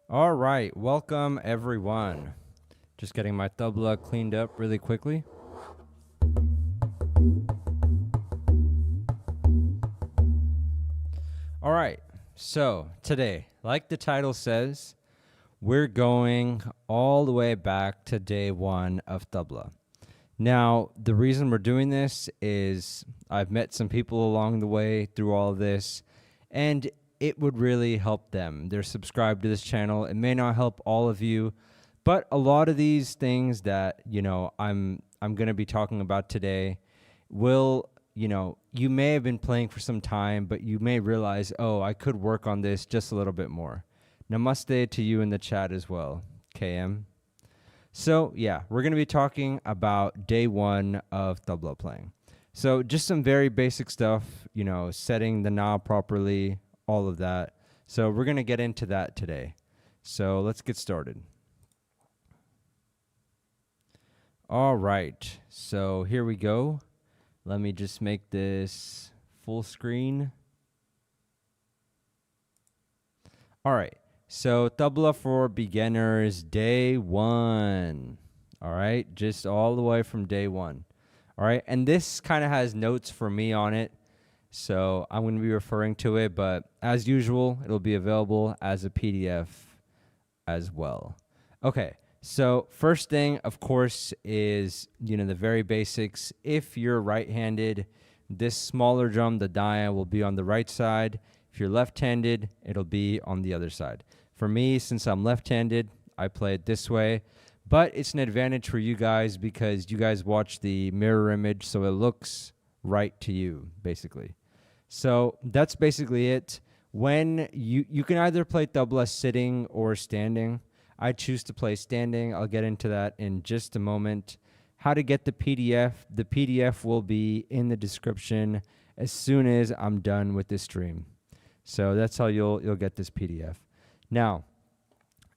All right, welcome everyone. Just getting my tabla cleaned up really quickly. All right, so today, like the title says, we're going all the way back to day one of tabla. Now, the reason we're doing this is I've met some people along the way through all of this, and it would really help them. They're subscribed to this channel. It may not help all of you, but a lot of these things that, I'm going to be talking about today will, you may have been playing for some time, but you may realize, oh, I could work on this just a little bit more. Namaste to you in the chat as well, KM. So, yeah, we're going to be talking about day one of tabla playing. So, just some very basic stuff, setting the knob properly, all of that. So, we're going to get into that today. So, let's get started. All right. So, here we go. Let me just make this full screen. All right. So tabla for beginners, day one. All right, just all the way from day one. All right, and this kind of has notes for me on it, so I'm going to be referring to it, but as usual, it'll be available as a PDF as well. Okay, so first thing, of course, is, the very basics. If you're right-handed, this smaller drum, the dia, will be on the right side. If you're left-handed, it'll be on the other side. For me, since I'm left-handed, I play it this way, but it's an advantage for you guys because you guys watch the mirror image, so it looks right to you, basically. So that's basically it. When you can either play tabla sitting or standing. I choose to play standing. I'll get into that in just a moment. How to get the PDF. The PDF will be in the description as soon as I'm done with this stream. So that's how you'll get this PDF. Now,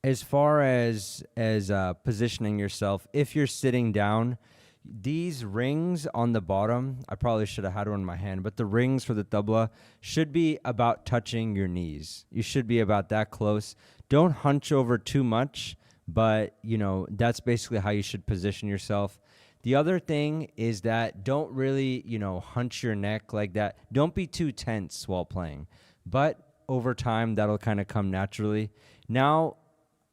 as far as positioning yourself, if you're sitting down, these rings on the bottom, I probably should have had one in my hand, but the rings for the tabla should be about touching your knees. You should be about that close. Don't hunch over too much, but, that's basically how you should position yourself. The other thing is that don't really, hunch your neck like that. Don't be too tense while playing. But over time, that'll kind of come naturally. Now,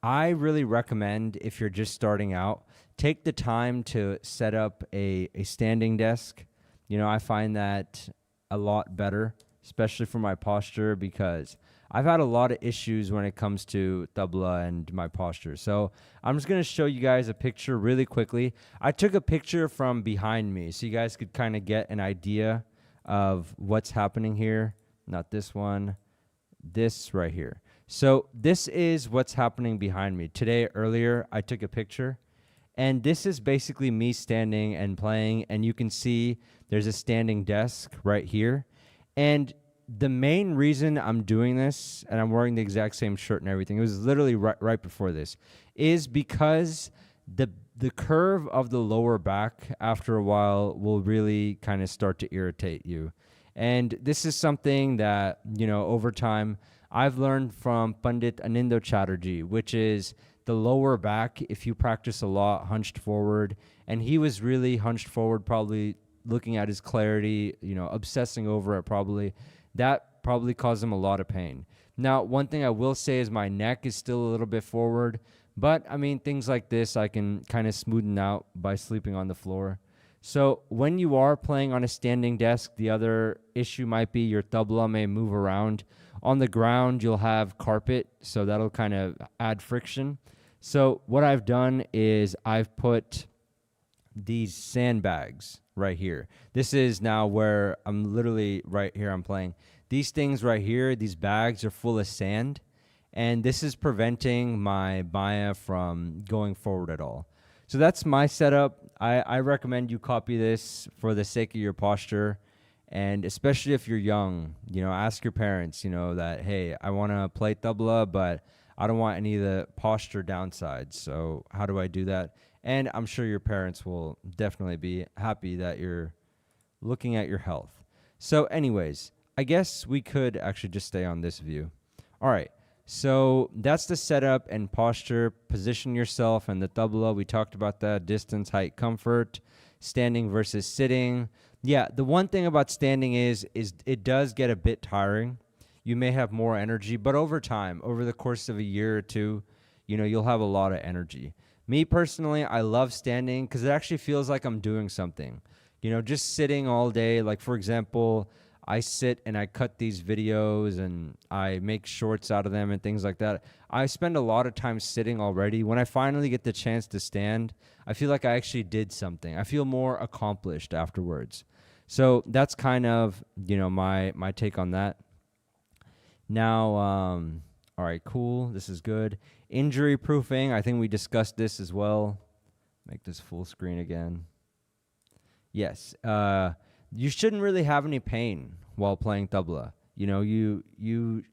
I really recommend if you're just starting out, take the time to set up a standing desk. I find that a lot better, especially for my posture, because I've had a lot of issues when it comes to tabla and my posture. So I'm just going to show you guys a picture really quickly. I took a picture from behind me so you guys could kind of get an idea of what's happening here. Not this one, this right here. So this is what's happening behind me. Earlier, I took a picture, and this is basically me standing and playing, and you can see there's a standing desk right here. And the main reason I'm doing this, and I'm wearing the exact same shirt and everything, it was literally right before this, is because the curve of the lower back after a while will really kind of start to irritate you. And this is something that, over time, I've learned from Pandit Anindo Chatterjee, which is the lower back, if you practice a lot, hunched forward. And he was really hunched forward, probably looking at his clarity, obsessing over it probably. That probably caused him a lot of pain. Now, one thing I will say is my neck is still a little bit forward. But, things like this I can kind of smoothen out by sleeping on the floor. So when you are playing on a standing desk, the other issue might be your tabla may move around. On the ground, you'll have carpet, so that'll kind of add friction. So what I've done is I've put these sandbags right here. This is now where I'm literally right here I'm playing. These things right here, these bags are full of sand, and this is preventing my baya from going forward at all. So that's my setup. I recommend you copy this for the sake of your posture, and especially if you're young, ask your parents, that, hey, I want to play tabla, but I don't want any of the posture downsides. So how do I do that? And I'm sure your parents will definitely be happy that you're looking at your health. So anyways, I guess we could actually just stay on this view. All right. So that's the setup and posture. Position yourself and the tabla. We talked about that. Distance, height, comfort. Standing versus sitting. Yeah, the one thing about standing is it does get a bit tiring. You may have more energy, but over time, over the course of a year or two, you'll have a lot of energy. Me personally, I love standing because it actually feels like I'm doing something. Just sitting all day. Like, for example, I sit and I cut these videos and I make shorts out of them and things like that. I spend a lot of time sitting already. When I finally get the chance to stand, I feel like I actually did something. I feel more accomplished afterwards. So that's kind of, my take on that. Now, all right, cool. This is good. Injury proofing. I think we discussed this as well. Make this full screen again. Yes. You shouldn't really have any pain while playing tabla. You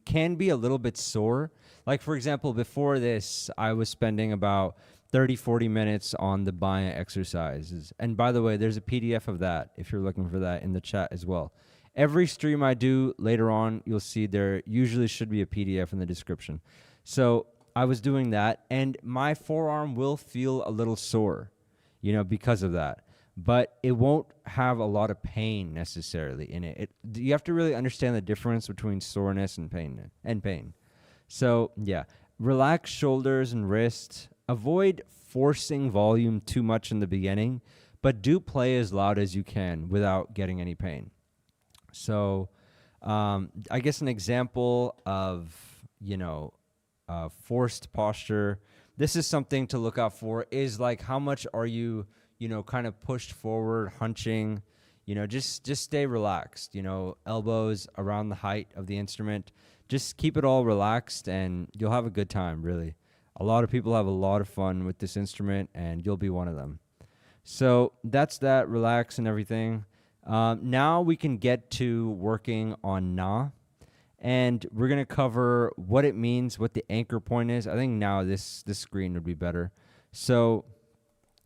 can be a little bit sore. Like, for example, before this, I was spending about 30, 40 minutes on the Baya exercises. And by the way, there's a PDF of that if you're looking for that in the chat as well. Every stream I do later on, you'll see there usually should be a PDF in the description. So I was doing that, and my forearm will feel a little sore, because of that. But it won't have a lot of pain necessarily in it. You have to really understand the difference between soreness and pain. So, yeah, relax shoulders and wrists. Avoid forcing volume too much in the beginning, but do play as loud as you can without getting any pain. So, I guess an example of, forced posture, this is something to look out for, is like how much are you, kind of pushed forward, hunching, just stay relaxed, elbows around the height of the instrument. Just keep it all relaxed and you'll have a good time, really. A lot of people have a lot of fun with this instrument and you'll be one of them. So that's that, relax and everything. Now we can get to working on na, and we're going to cover what it means, what the anchor point is. I think now this screen would be better. So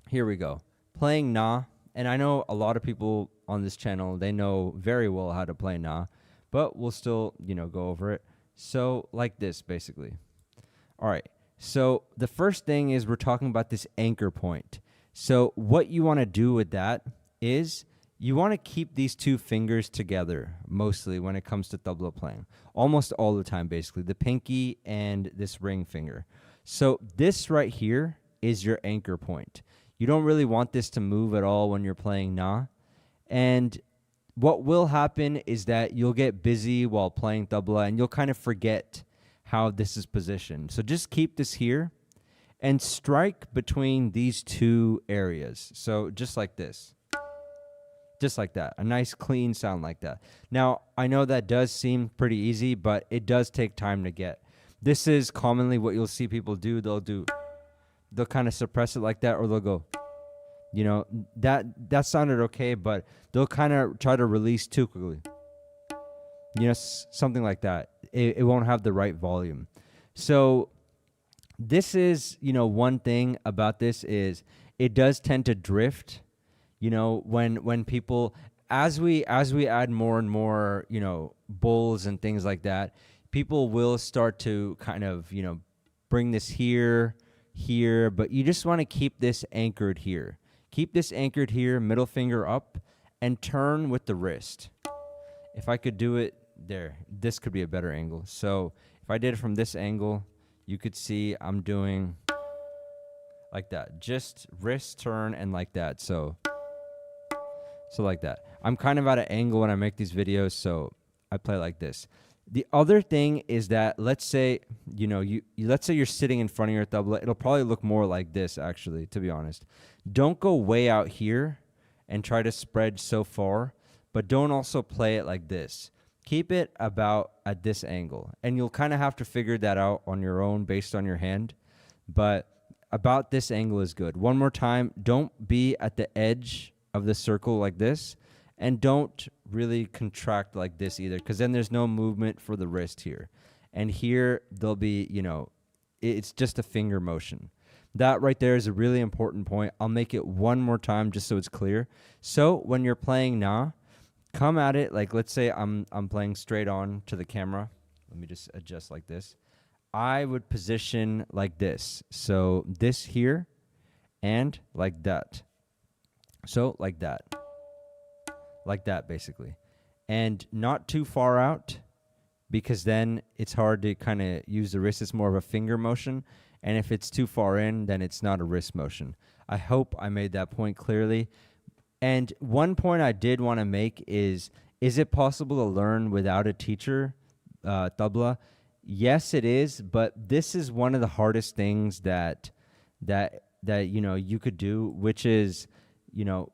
here we go. Playing na, and I know a lot of people on this channel, they know very well how to play na, but we'll still, go over it. So like this, basically. All right. So the first thing is we're talking about this anchor point. So what you want to do with that is you want to keep these two fingers together, mostly when it comes to tabla playing. Almost all the time, basically. The pinky and this ring finger. So this right here is your anchor point. You don't really want this to move at all when you're playing na. And what will happen is that you'll get busy while playing tabla and you'll kind of forget how this is positioned. So just keep this here and strike between these two areas. So just like this. Just like that. A nice clean sound like that. Now, I know that does seem pretty easy, but it does take time to get. This is commonly what you'll see people do. They'll kind of suppress it like that, or they'll go, that sounded okay, but they'll kind of try to release too quickly. Something like that. It won't have the right volume. So this is, one thing about this is it does tend to drift. When people, as we add more and more, bowls and things like that, people will start to kind of, bring this here, but you just want to keep this anchored here. Keep this anchored here, middle finger up, and turn with the wrist. If I could do it there, this could be a better angle. So if I did it from this angle, you could see I'm doing like that. Just wrist turn and like that. So like that. I'm kind of at an angle when I make these videos, so I play like this. The other thing is that let's say, let's say you're sitting in front of your tabla. It'll probably look more like this, actually, to be honest. Don't go way out here and try to spread so far, but don't also play it like this. Keep it about at this angle, and you'll kind of have to figure that out on your own based on your hand, but about this angle is good. One more time, don't be at the edge of the circle like this, and don't really contract like this either, because then there's no movement for the wrist here, and here there'll be, it's just a finger motion. That right there is a really important point. I'll make it one more time just so it's clear. So when you're playing na, come at it like, let's say I'm playing straight on to the camera. Let me just adjust like this. I would position like this. So this here and like that. So like that basically. And not too far out, because then it's hard to kind of use the wrist. It's more of a finger motion. And if it's too far in, then it's not a wrist motion. I hope I made that point clearly. And one point I did want to make is it possible to learn without a teacher, tabla? Yes, it is, but this is one of the hardest things that you could do, which is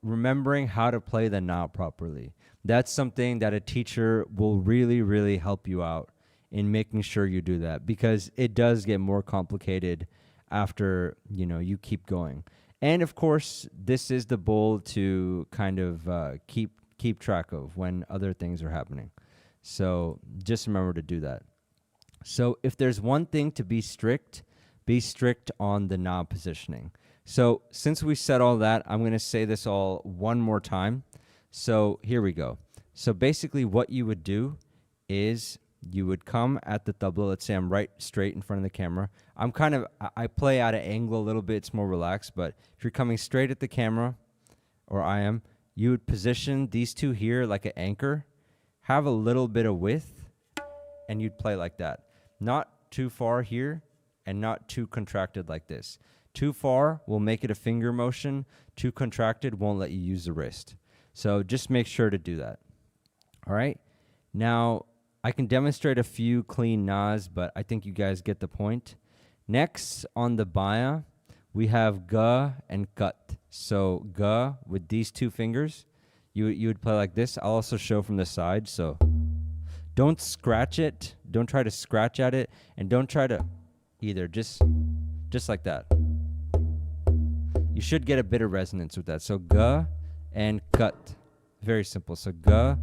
remembering how to play the na properly. That's something that a teacher will really, really help you out in making sure you do that, because it does get more complicated after you keep going. And of course, this is the bowl to kind of keep track of when other things are happening. So just remember to do that. So if there's one thing to be strict on the knob positioning. So since we said all that, I'm going to say this all one more time. So here we go. So basically what you would do is you would come at the tabla. Let's say I'm right straight in front of the camera. I play out of angle a little bit. It's more relaxed. But if you're coming straight at the camera, or I am, you would position these two here like an anchor, have a little bit of width, and you'd play like that. Not too far here and not too contracted like this. Too far will make it a finger motion. Too contracted won't let you use the wrist. So just make sure to do that. All right. Now, I can demonstrate a few clean nas, but I think you guys get the point. Next, on the baya, we have ga and cut. So ga with these two fingers, you would play like this. I'll also show from the side. So don't scratch it. Don't try to scratch at it, and don't try to either. Just like that. You should get a bit of resonance with that. So ga and cut. Very simple. So ga,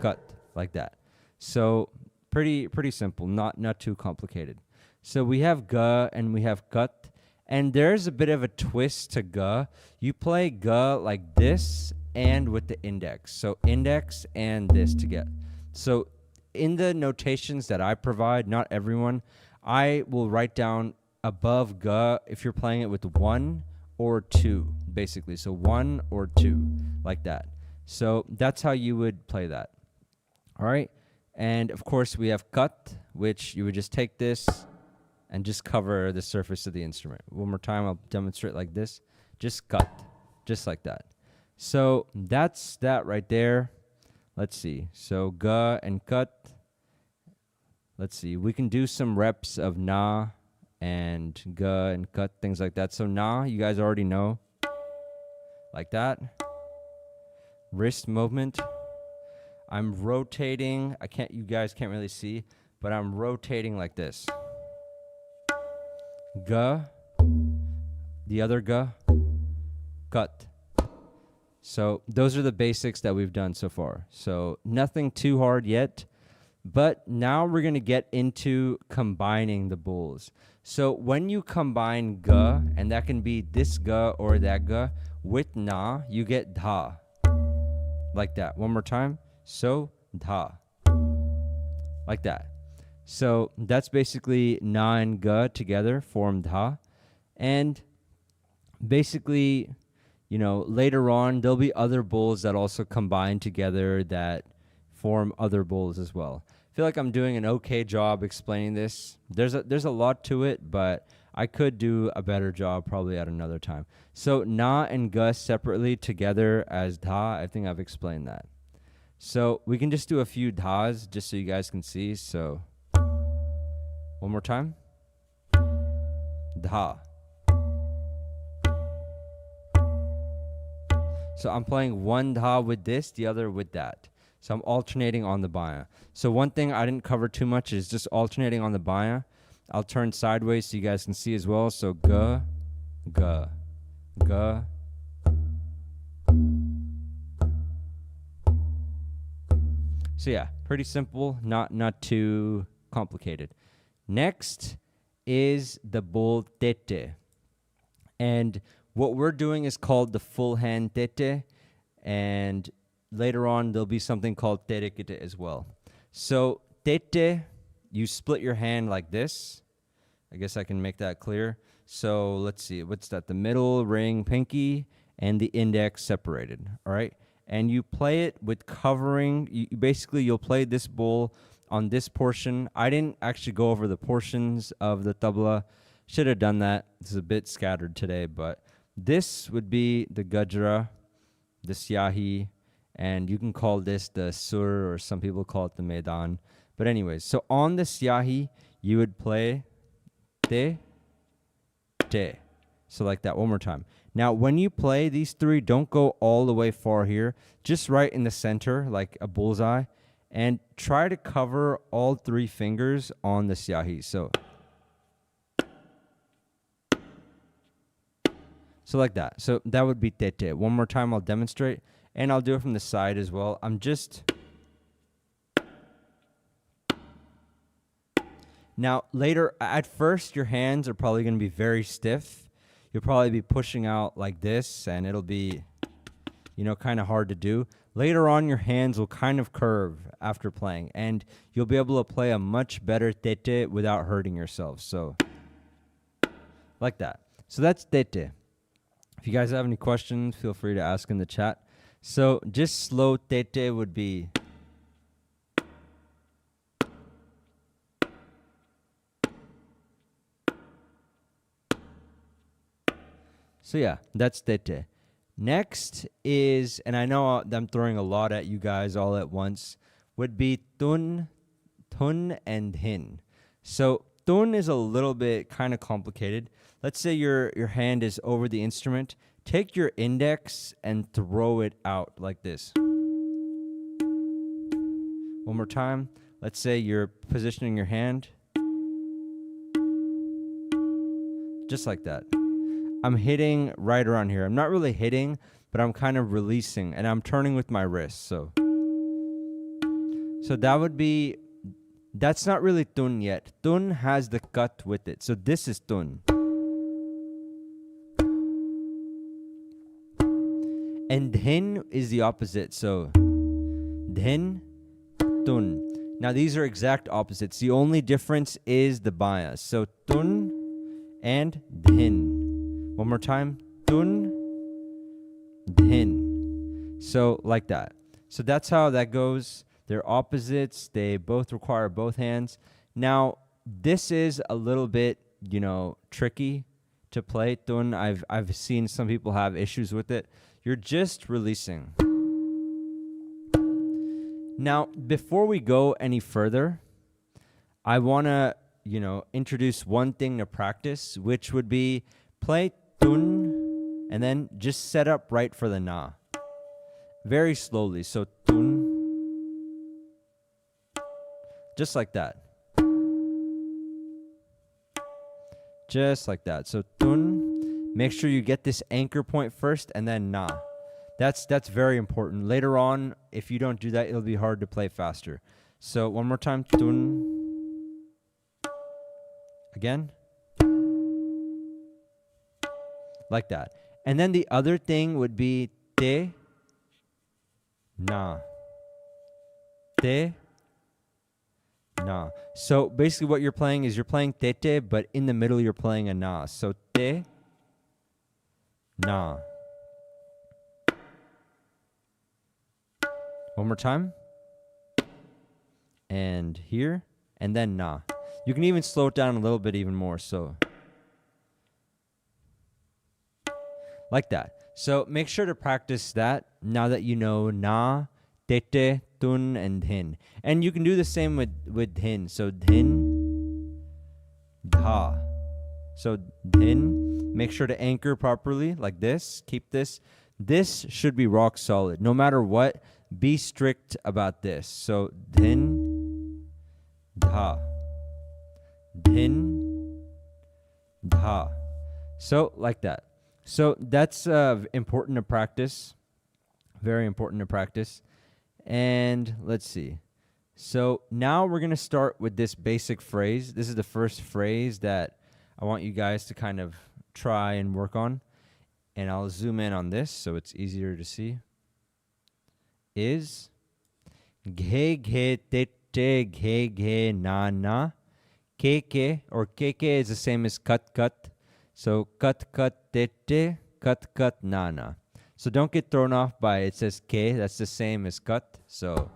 cut, like that. So pretty simple, not too complicated. So we have ga and we have cut, and there's a bit of a twist to ga. You play ga like this and with the index. So index and this together. So in the notations that I provide, not everyone, I will write down above ga if you're playing it with 1 or 2, basically. So 1 or 2, like that. So that's how you would play that. All right. And of course, we have cut, which you would just take this and just cover the surface of the instrument. One more time, I'll demonstrate like this. Just cut, just like that. So that's that right there. Let's see. So ga and cut. Let's see. We can do some reps of na and ga and cut, things like that. So na, you guys already know. Like that. Wrist movement. I'm rotating. You guys can't really see, but I'm rotating like this. Ga, the other ga, cut. So those are the basics that we've done so far. So nothing too hard yet, but now we're going to get into combining the bowls. So when you combine ga, and that can be this ga or that ga, with na, you get dha. Like that. One more time. So dha. Like that. So that's basically na and ga together form dha. And basically, later on, there'll be other bowls that also combine together that form other bowls as well. I feel like I'm doing an okay job explaining this. There's a lot to it, but I could do a better job probably at another time. So na and ga separately together as dha, I think I've explained that. So we can just do a few dhas just so you guys can see. So one more time. Dha. So I'm playing one dha with this, the other with that. So I'm alternating on the baya. So one thing I didn't cover too much is just alternating on the baya. I'll turn sideways so you guys can see as well. So ga, ga, ga. So yeah, pretty simple, not too complicated. Next is the bowl tete. And what we're doing is called the full hand tete, and later on there'll be something called terekete as well. So tete, you split your hand like this, I guess I can make that clear. So let's see. What's that? The middle ring, pinky, and the index separated. All right. And you play it with covering. Basically, you'll play this bowl on this portion. I didn't actually go over the portions of the tabla. Should have done that. This is a bit scattered today, but this would be the gajra, the syahi, and you can call this the sur, or some people call it the maidan. But anyways, so on the syahi, you would play te, te. So like that, one more time. Now, when you play these three, don't go all the way far here. Just right in the center, like a bullseye. And try to cover all three fingers on the syahi. So like that. So that would be te te. One more time, I'll demonstrate. And I'll do it from the side as well. I'm just... Now, later, at first, your hands are probably going to be very stiff. You'll probably be pushing out like this, and it'll be, kind of hard to do. Later on, your hands will kind of curve after playing, and you'll be able to play a much better tete without hurting yourself. So, like that. So that's tete. If you guys have any questions, feel free to ask in the chat. So just slow tete would be... So yeah, that's tete. Next is, and I know I'm throwing a lot at you guys all at once, would be tun, and hin. So tun is a little bit kind of complicated. Let's say your hand is over the instrument. Take your index and throw it out like this. One more time. Let's say you're positioning your hand. Just like that. I'm hitting right around here. I'm not really hitting, but I'm kind of releasing, and I'm turning with my wrist. So that would be, that's not really tun yet. Tun has the cut with it. So this is tun. And dhin is the opposite. So dhin, tun. Now these are exact opposites. The only difference is the bias. So tun and dhin. One more time. Tun, dhin. So like that. So that's how that goes. They're opposites. They both require both hands. Now, this is a little bit, tricky to play. Tun, I've seen some people have issues with it. You're just releasing. Now, before we go any further, I want to, introduce one thing to practice, which would be play tun, and then just set up right for the na. Very slowly. So tun. Just like that. Just like that. So tun. Make sure you get this anchor point first, and then na. That's very important. Later on, if you don't do that, it'll be hard to play faster. So one more time. Tun. Again. Like that. And then the other thing would be te, na. Te, na. So basically what you're playing is you're playing tete, but in the middle you're playing a na. So te, na. One more time. And here. And then na. You can even slow it down a little bit even more. So like that. So make sure to practice that now that you know na, tete, tun, and dhin. And you can do the same with dhin. So dhin, dha. So dhin, make sure to anchor properly like this. Keep this. This should be rock solid. No matter what, be strict about this. So dhin, dha. Dhin, dha. So like that. So that's important to practice. Very important to practice. And let's see. So now we're going to start with this basic phrase. This is the first phrase that I want you guys to kind of try and work on. And I'll zoom in on this so it's easier to see. Is ghe ghe tete ghe ghe na na K or KK is the same as cut. So cut te te, cut na. So don't get thrown off by it says K. That's the same as cut. So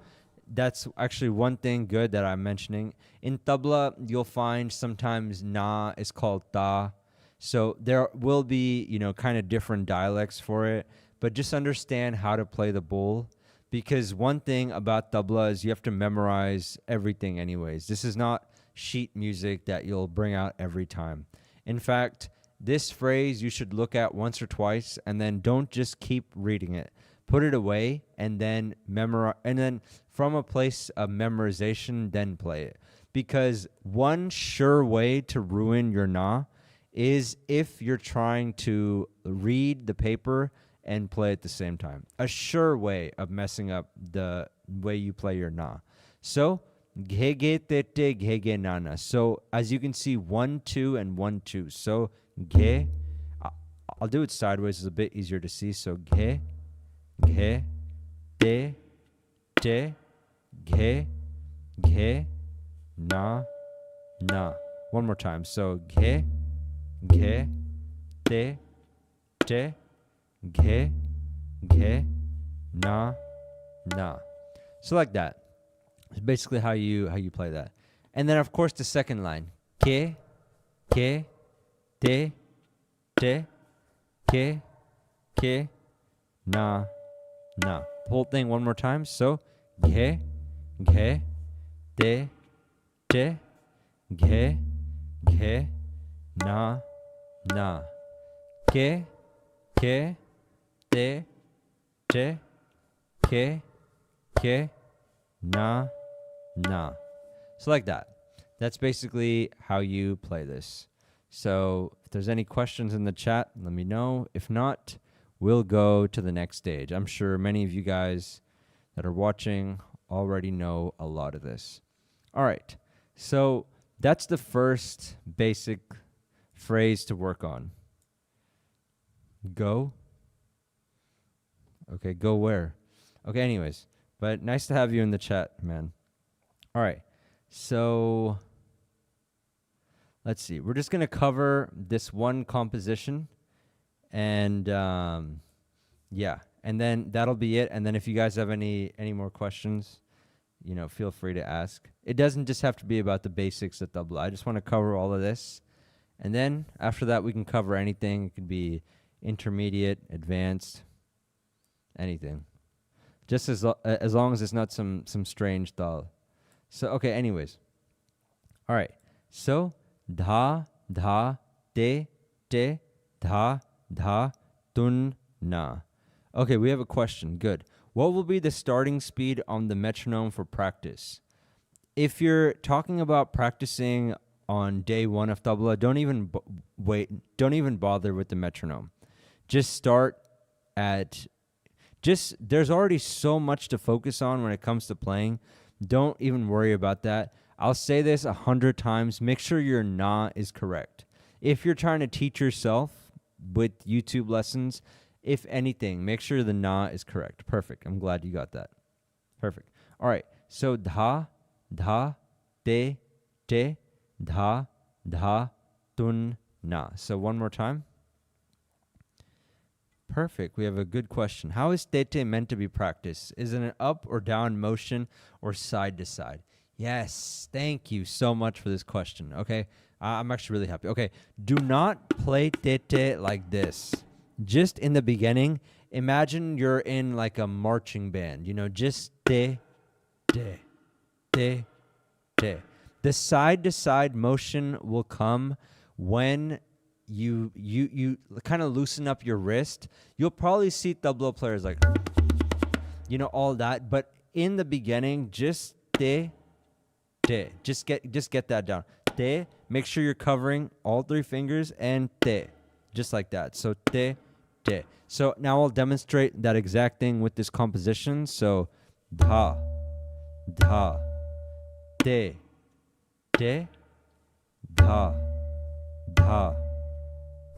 that's actually one thing good that I'm mentioning. In tabla, you'll find sometimes na is called ta. So there will be, kind of different dialects for it. But just understand how to play the bowl. Because one thing about tabla is you have to memorize everything anyways. This is not sheet music that you'll bring out every time. In fact, this phrase you should look at once or twice and then don't just keep reading it. Put it away and then memorize, and then from a place of memorization, then play it. Because one sure way to ruin your na is if you're trying to read the paper and play at the same time. A sure way of messing up the way you play your na. So, ghege tete ghege nana. So, as you can see, 1, 2, and 1, 2. So, ghe. I'll do it sideways. It's a bit easier to see. So, ghe, ghe, te, te, ghe, ghe, na, na. One more time. So, ghe, ghe, te, te, ghe, ghe, na, na. So like that. It's basically how you play that. And then of course the second line. Ke, te, te, ke, na, na. The whole thing one more time. So ghe, te, ghe, na, na. Ke, te, ke, na, na. So like that. That's basically how you play this. So if there's any questions in the chat, let me know. If not, we'll go to the next stage. I'm sure many of you guys that are watching already know a lot of this. All right. So that's the first basic phrase to work on. Go. Okay, go where? Okay, anyways. But nice to have you in the chat, man. All right. So let's see. We're just going to cover this one composition. And yeah. And then that'll be it. And then if you guys have any more questions, feel free to ask. It doesn't just have to be about the basics of tabla. I just want to cover all of this. And then after that, we can cover anything. It could be intermediate, advanced, anything. Just as long as it's not some strange tal. So, okay, anyways. All right. So, dha, te, dha, tun, na. Okay, we have a question. Good. What will be the starting speed on the metronome for practice? If you're talking about practicing on day 1 of tabla, don't even Don't even bother with the metronome. Just start at... there's already so much to focus on when it comes to playing. Don't even worry about that. I'll say this 100 times. Make sure your na is correct. If you're trying to teach yourself with YouTube lessons, if anything, make sure the na is correct. Perfect. I'm glad you got that. Perfect. All right. So dha, te, dha, tun, na. So one more time. Perfect. We have a good question. How is tete meant to be practiced? Is it an up or down motion or side to side? Yes. Thank you so much for this question. Okay. I'm actually really happy. Okay. Do not play tete like this. Just in the beginning, imagine you're in like a marching band. Just te. The side to side motion will come when you kind of loosen up your wrist. You'll probably see tabla players like, all that. But in the beginning, just te. Just get that down. Te. Make sure you're covering all 3 fingers and te. Just like that. So te. So now I'll demonstrate that exact thing with this composition. So dha, te, dha.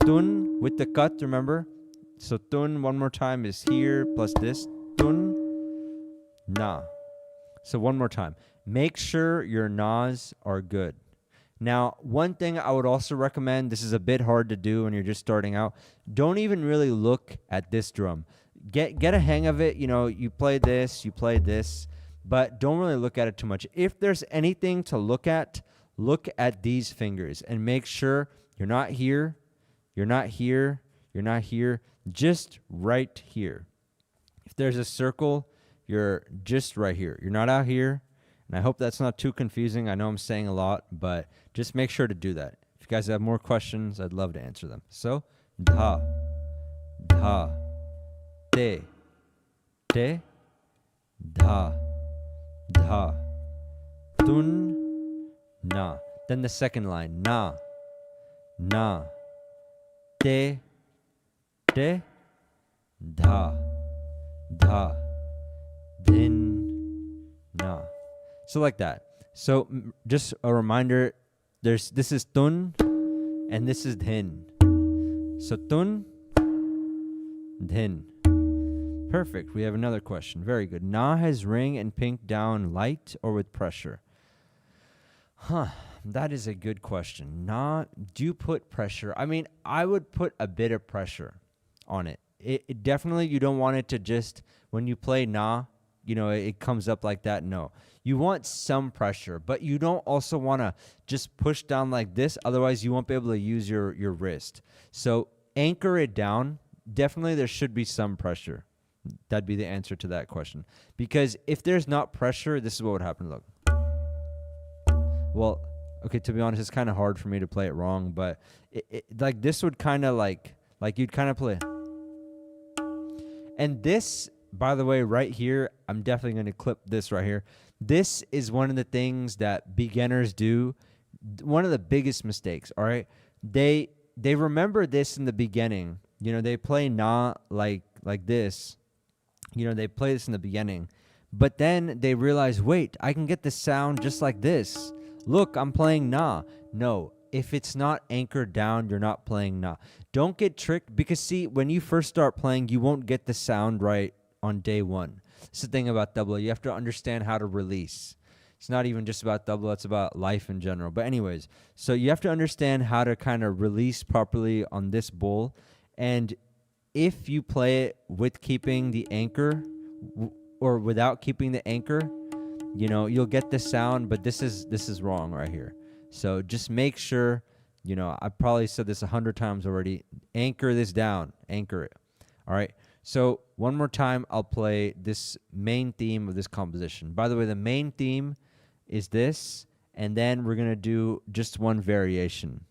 Tun with the cut, remember? So tun one more time is here plus this. Tun, na. So one more time. Make sure your nas are good. Now, one thing I would also recommend, this is a bit hard to do when you're just starting out, don't even really look at this drum. Get a hang of it. You know, you play this, but don't really look at it too much. If there's anything to look at these fingers and make sure you're not here, you're not here, you're not here, just right here. If there's a circle, you're just right here. You're not out here. And I hope that's not too confusing. I know I'm saying a lot, but just make sure to do that. If you guys have more questions, I'd love to answer them. So, dha, dha, te, te, dha, dha, tun, na. Then the second line, na, na, te, te, dha, dha, din, na. So like that. So just a reminder, this is tun and this is dhin. So tun, dhin. Perfect. We have another question. Very good. Na has ring and pink down light or with pressure? That is a good question. Na, do you put pressure? I mean, I would put a bit of pressure on it. It definitely, you don't want it to just, when you play na, you know, it comes up like that. No. You want some pressure, but you don't also want to just push down like this. Otherwise, you won't be able to use your wrist. So anchor it down. Definitely, there should be some pressure. That'd be the answer to that question. Because if there's not pressure, this is what would happen. Look. Well, okay, to be honest, it's kind of hard for me to play it wrong, but like this would kind of like you'd kind of play. And this, by the way, right here, I'm definitely going to clip this right here. This is one of the things that beginners do. One of the biggest mistakes, all right? They remember this in the beginning. You know, they play na like this. You know, they play this in the beginning. But then they realize, wait, I can get the sound just like this. Look, I'm playing na. No, if it's not anchored down, you're not playing na. Don't get tricked because, see, when you first start playing, you won't get the sound right on day one. It's the thing about tabla. You have to understand how to release. It's not even just about tabla. It's about life in general. But anyways, so you have to understand how to kind of release properly on this bowl. And if you play it with keeping the anchor or without keeping the anchor, you know, you'll get the sound, but this is wrong right here. So just make sure, you know, I probably said this 100 times already, anchor this down, anchor it. All right. So one more time, I'll play this main theme of this composition. By the way, the main theme is this, and then we're going to do just one variation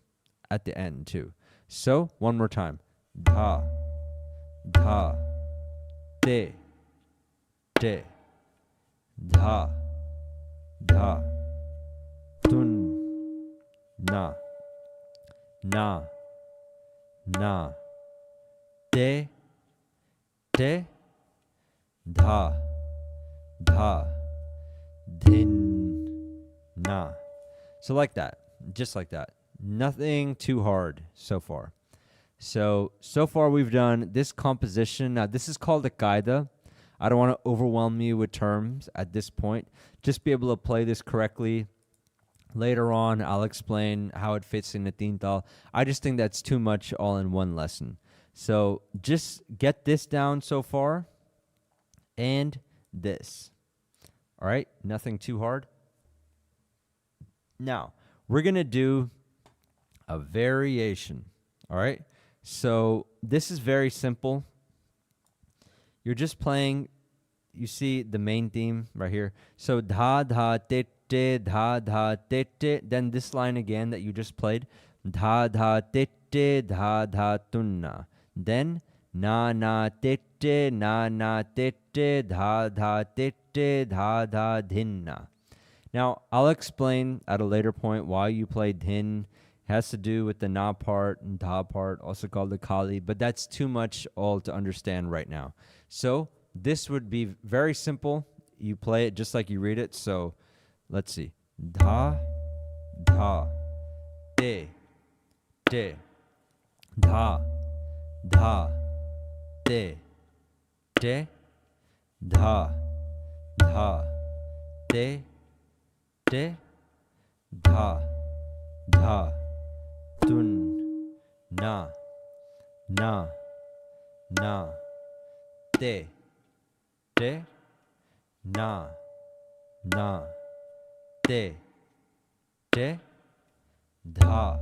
at the end too. So one more time. Dha, dha, te, te, dha, dha, tun, na, na, na, te, te, dha, dha, din, na. So like that, just like that. Nothing too hard so far. So far we've done this composition. Now this is called a qaida. I don't want to overwhelm you with terms at this point. Just be able to play this correctly. Later on, I'll explain how it fits in the tintal. I just think that's too much all in one lesson. So just get this down so far and this. All right, nothing too hard. Now, we're going to do a variation. All right, so this is very simple. You're just playing, you see the main theme right here. So dha dha te te dha dha te te. Then this line again that you just played. Dha dha te te dha dha tunna. Then na na te te na na te te dha dha te te dha dha dhinna. Now I'll explain at a later point why you play dhin. It has to do with the na part and dha part, also called the kali, but that's too much all to understand right now. So this would be very simple. You play it just like you read it. So let's see. Dha, dha, te, te, dha, dha, te, te, dha, dha, te, te, dha, dha, tun, na, na, na, te, te, na, na, te, te, dha,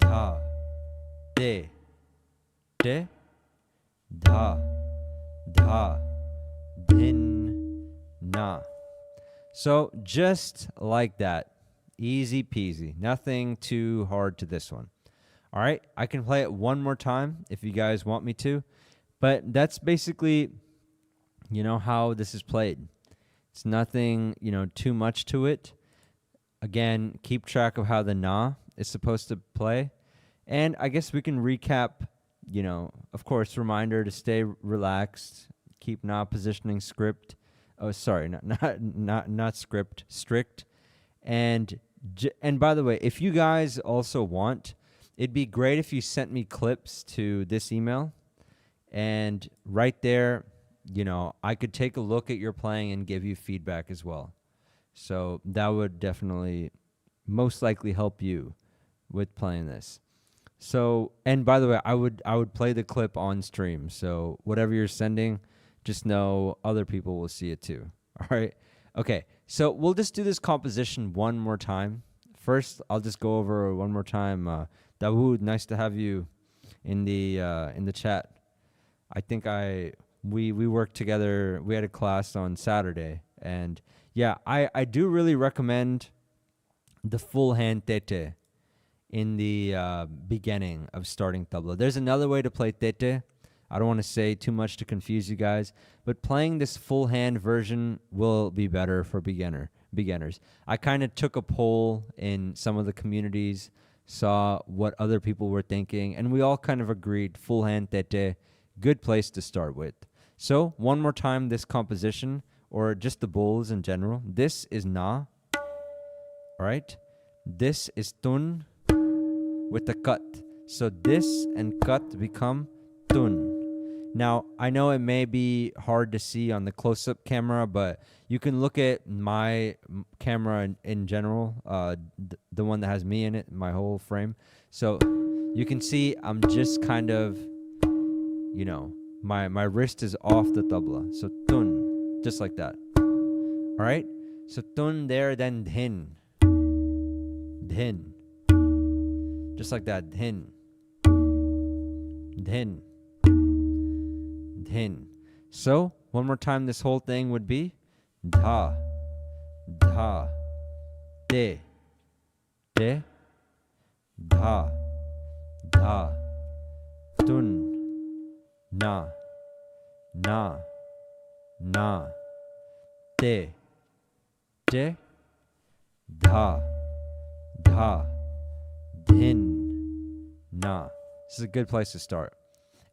dha, te, te, dha, dha, dhin, na. So just like that, easy peasy, nothing too hard to this one. All right, I can play it one more time if you guys want me to, but that's basically, how this is played. It's nothing, too much to it. Again, keep track of how the na is supposed to play. And I guess we can recap, of course, reminder to stay relaxed, keep na positioning script. Oh, sorry, not script, strict. And by the way, if you guys also want, it'd be great if you sent me clips to this email. And right there, I could take a look at your playing and give you feedback as well. So that would definitely most likely help you with playing this. So, and by the way, I would play the clip on stream. So whatever you're sending, just know other people will see it too. All right. Okay. So we'll just do this composition one more time. First, I'll just go over one more time. Dawood, nice to have you in the chat. I think we worked together. We had a class on Saturday, and yeah, I do really recommend the full hand tete in the beginning of starting tabla. There's another way to play tete. I don't want to say too much to confuse you guys, but playing this full hand version will be better for beginners. I kind of took a poll in some of the communities, saw what other people were thinking, and we all kind of agreed full hand tete, good place to start with. So one more time, this composition, or just the bowls in general. This is na, all right? This is tun with the cut. So this and cut become tun. Now, I know it may be hard to see on the close-up camera, but you can look at my camera in general, the one that has me in it, my whole frame. So you can see I'm just kind of, my wrist is off the tabla. So tun, just like that. All right? So tun there, then dhin. Dhin. Just like that, dhin. Dhin. Dhin. So, one more time, this whole thing would be dha, dha, de, de, dha, dha, tun, na, na, na, de, de, dha, dha, dhin, na. This is a good place to start.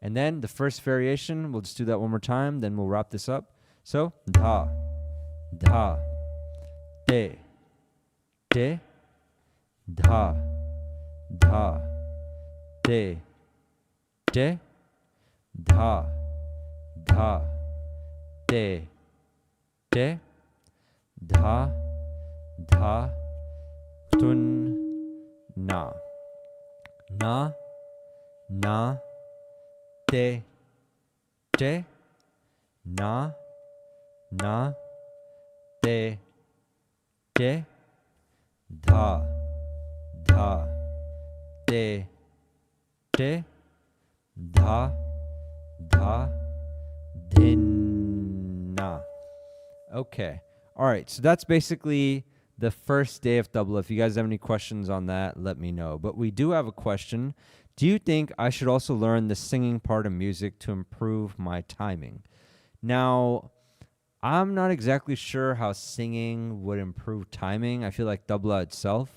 And then the first variation, we'll just do that one more time, then we'll wrap this up. So, dha, dha, de, de, dha, dha, de, de, dha, dha, de, de, dha, dha, tun, na, na, na, te, te, na, na, te, te, dha, dha, te, te, dha, dha, dhin, na. Okay. All right. So that's basically the first day of tabla. If you guys have any questions on that, let me know. But we do have a question. Do you think I should also learn the singing part of music to improve my timing? Now, I'm not exactly sure how singing would improve timing. I feel like tabla itself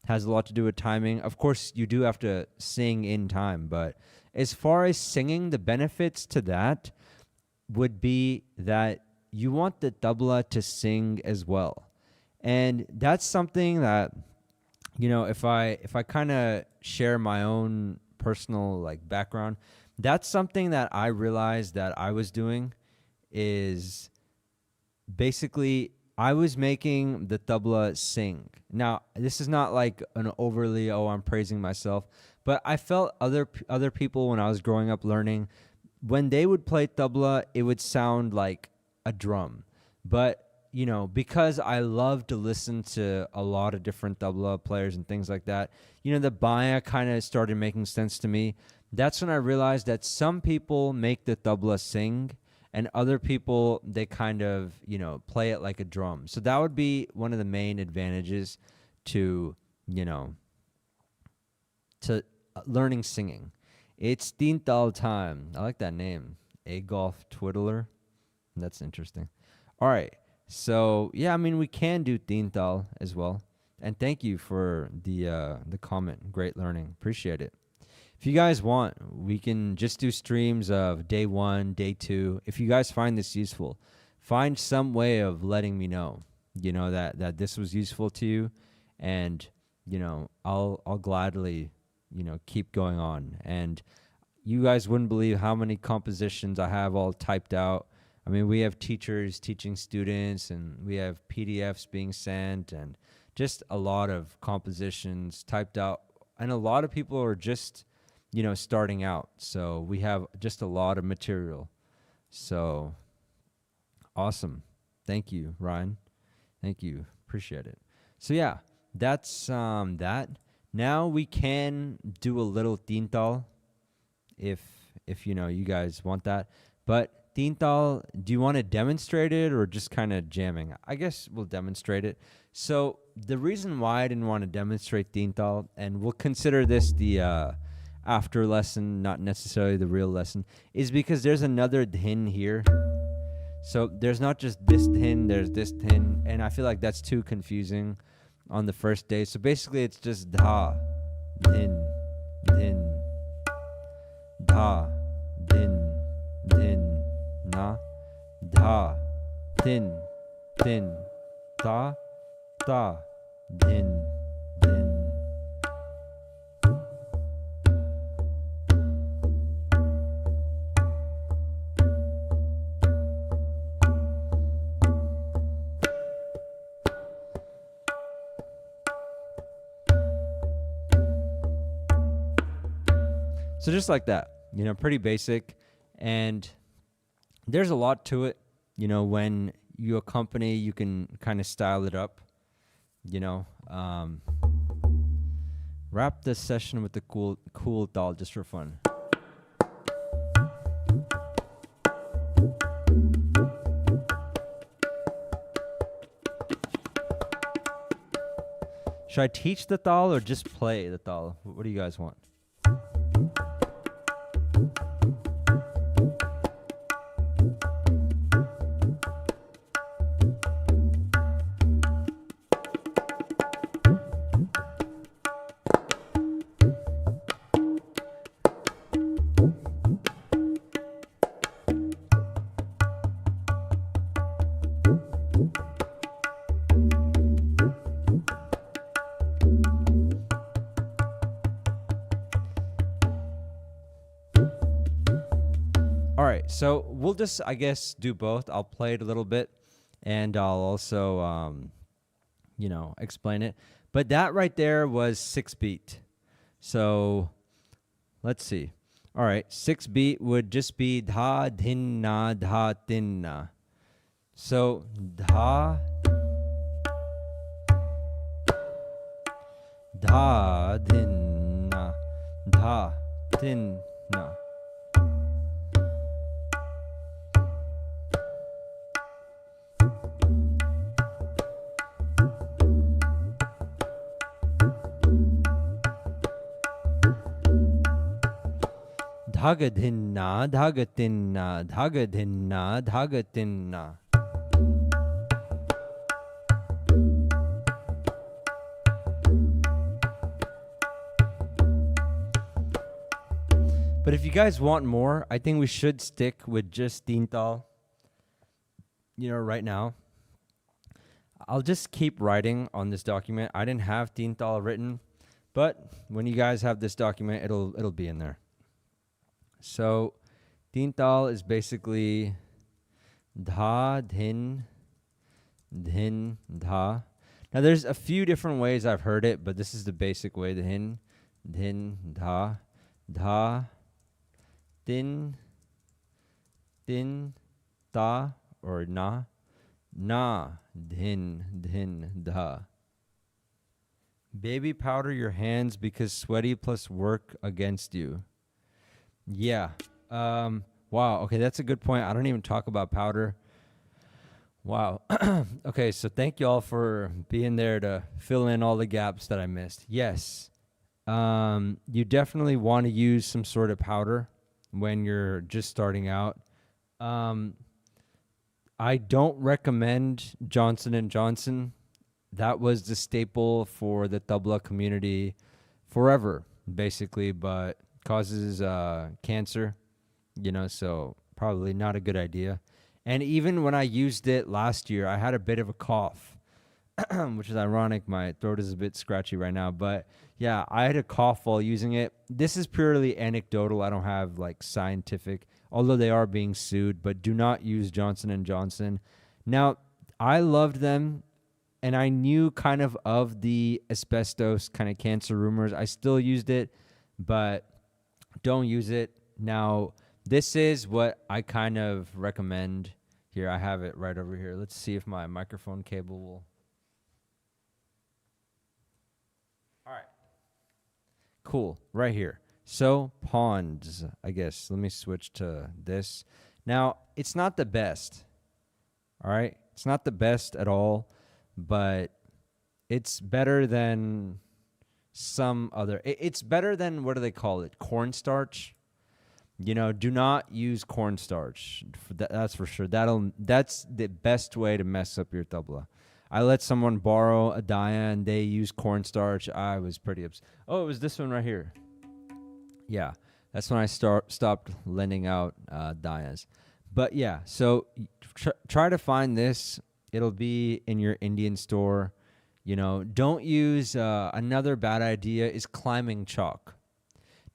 has a lot to do with timing. Of course, you do have to sing in time, but as far as singing, the benefits to that would be that you want the tabla to sing as well. And that's something that, if I kind of share my own personal background, that's something that I realized that I was doing is basically I was making the tabla sing. Now, this is not like an overly, oh, I'm praising myself, but I felt other people when I was growing up learning, when they would play tabla, it would sound like a drum. But, because I love to listen to a lot of different tabla players and things like that, the baya kind of started making sense to me. That's when I realized that some people make the tabla sing, and other people, they kind of, play it like a drum. So that would be one of the main advantages to, to learning singing. It's Tintal time. I like that name. A golf twiddler. That's interesting. All right. So yeah, I mean, we can do Tintal as well. And thank you for the comment. Great learning. Appreciate it. If you guys want, we can just do streams of day 1, day 2. If you guys find this useful, find some way of letting me know, that this was useful to you, and I'll gladly, keep going on. And you guys wouldn't believe how many compositions I have all typed out. I mean, we have teachers teaching students, and we have PDFs being sent, and just a lot of compositions typed out. And a lot of people are just starting out. So we have just a lot of material. So awesome. Thank you, Ryan. Thank you. Appreciate it. So yeah, that's that. Now we can do a little tintal if you guys want that. But tintal, do you want to demonstrate it or just kind of jamming? I guess we'll demonstrate it. So the reason why I didn't want to demonstrate tintal, and we'll consider this the after lesson, not necessarily the real lesson, is because there's another dhin here. So there's not just this dhin, there's this dhin, and I feel like that's too confusing on the first day. So basically it's just dha, dhin, dhin, dha, dhin, dhin, na, dha, dhin, dhin, da, da, dhin, dhin. So just like that, pretty basic. And there's a lot to it. When you accompany, you can kind of style it up. Wrap this session with the cool doll just for fun. Should I teach the doll or just play the doll? What do you guys want? All right, so we'll just, I guess, do both. I'll play it a little bit, and I'll also, explain it. But that right there was 6 beat. So let's see. All right, 6 beat would just be dha, din, na, dha, din, na. So dha, dha, din, na, dha, din, na. Dhagadhinna, dhagatinna, dhagadhinna, dhagatinna. But if you guys want more, I think we should stick with just Tintal, right now. I'll just keep writing on this document. I didn't have Tintal written, but when you guys have this document, it'll be in there. So Tintal is basically dha, dhin, dhin, dha. Now there's a few different ways I've heard it, but this is the basic way. Dhin, dhin, dha, dha, din, din, da, or na, na, dhin, dhin, dha. Baby powder your hands because sweaty plus work against you. Yeah. Wow. Okay, that's a good point. I don't even talk about powder. Wow. Okay, so thank you all for being there to fill in all the gaps that I missed. Yes. You definitely want to use some sort of powder when you're just starting out. I don't recommend Johnson and Johnson. That was the staple for the tabla community forever, basically, but causes cancer, so probably not a good idea. And even when I used it last year, I had a bit of a cough, which is ironic. My throat is a bit scratchy right now, but yeah, I had a cough while using it. This is purely anecdotal. I don't have like scientific, although they are being sued, but do not use Johnson and Johnson. Now, I loved them, and I knew kind of the asbestos kind of cancer rumors. I still used it, but don't use it. Now, this is what I kind of recommend. Here, I have it right over here. Let's see if my microphone cable will. All right. Cool. Right here. So, ponds, I guess. Let me switch to this. Now, it's not the best. All right? It's not the best at all, but it's better than some other. It's better than, what do they call it? Cornstarch. Do not use cornstarch. That's for sure. That's the best way to mess up your tabla. I let someone borrow a daya and they used cornstarch. I was pretty upset. Oh, it was this one right here. Yeah, that's when I stopped lending out dayas. But yeah, so try to find this. It'll be in your Indian store. Don't use another bad idea is climbing chalk.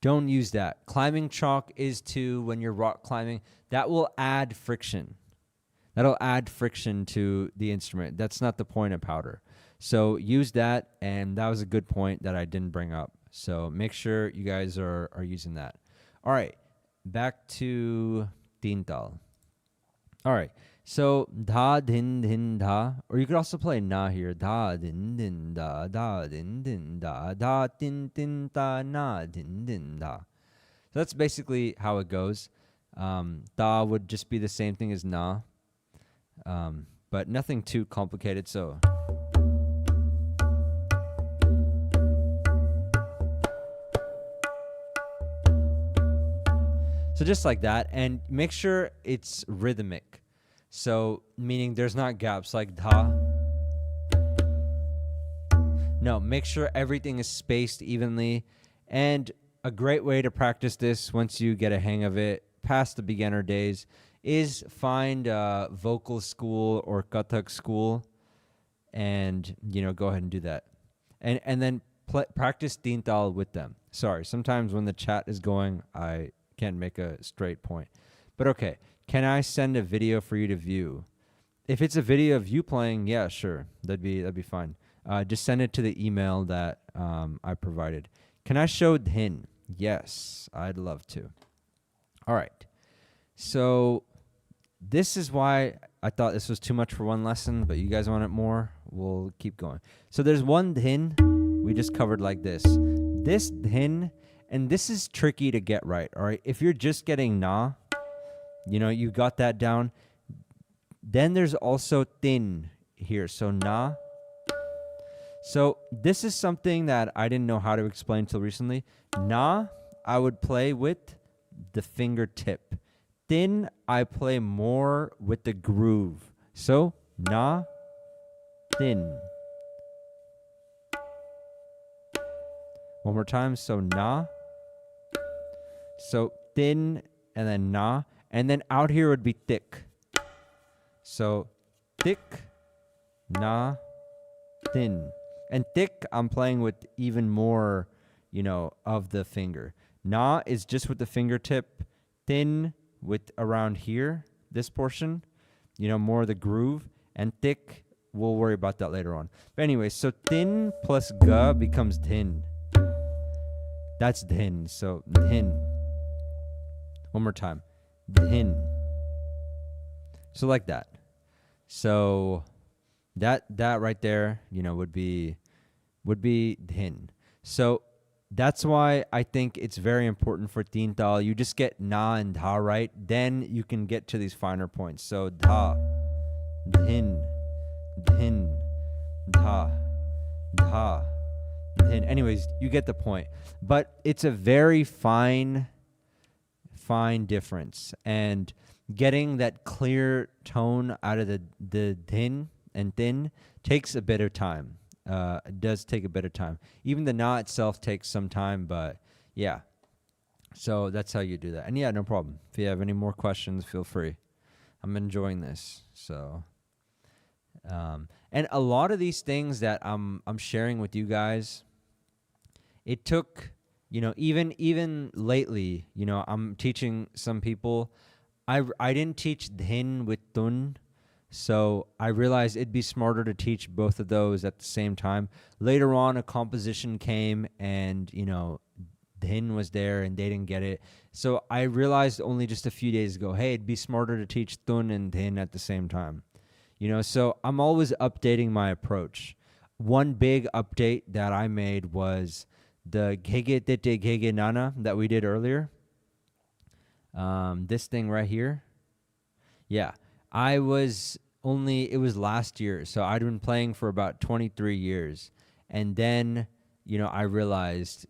Don't use that. Climbing chalk is when you're rock climbing, that will add friction. That'll add friction to the instrument. That's not the point of powder. So use that, and that was a good point that I didn't bring up. So make sure you guys are using that. All right, back to tintal. All right, so da din din da, or you could also play na here. Da din din da, da din din da, da din din da, na din din da. So that's basically how it goes. Da would just be the same thing as na, but nothing too complicated. So just like that, and make sure it's rhythmic. So meaning there's not gaps like da. No, make sure everything is spaced evenly. And a great way to practice this once you get a hang of it past the beginner days is find a vocal school or Kathak school and, go ahead and do that. And then practice tintal with them. Sorry, sometimes when the chat is going, I can't make a straight point. But okay, can I send a video for you to view? If it's a video of you playing, yeah, sure. That'd be fine. Just send it to the email that I provided. Can I show dhin? Yes, I'd love to. All right. So this is why I thought this was too much for one lesson, but you guys want it more? We'll keep going. So there's one dhin we just covered like this. This dhin, and this is tricky to get right, all right? If you're just getting na, you got that down. Then there's also tin here. So na. So this is something that I didn't know how to explain till recently. Na, I would play with the fingertip. Tin, I play more with the groove. So na, tin. One more time. So na. So thin and then na. And then out here would be thick. So thick, na, thin. And thick, I'm playing with even more, of the finger. Na is just with the fingertip. Thin with around here, this portion, more of the groove. And thick we'll worry about that later on. But anyway, so thin plus ga becomes din. That's din. So din. One more time. Din. So like that. So that right there, would be din. So that's why I think it's very important for tintal. You just get na and dha right, then you can get to these finer points. So dha, din, din, dha, dha, din. Anyways, you get the point. But it's a very fine difference, and getting that clear tone out of the din and thin takes a bit of time. It does take a bit of time. Even the na itself takes some time, but yeah. So that's how you do that. And yeah, no problem. If you have any more questions, feel free. I'm enjoying this. So, and a lot of these things that I'm sharing with you guys, it took, even lately, I'm teaching some people. I didn't teach dhin with tun. So I realized it'd be smarter to teach both of those at the same time. Later on, a composition came and, dhin was there and they didn't get it. So I realized only just a few days ago, hey, it'd be smarter to teach tun and dhin at the same time. So I'm always updating my approach. One big update that I made was the gege tete gege nana that we did earlier. This thing right here. Yeah. it was last year, so I'd been playing for about 23 years. And then, I realized,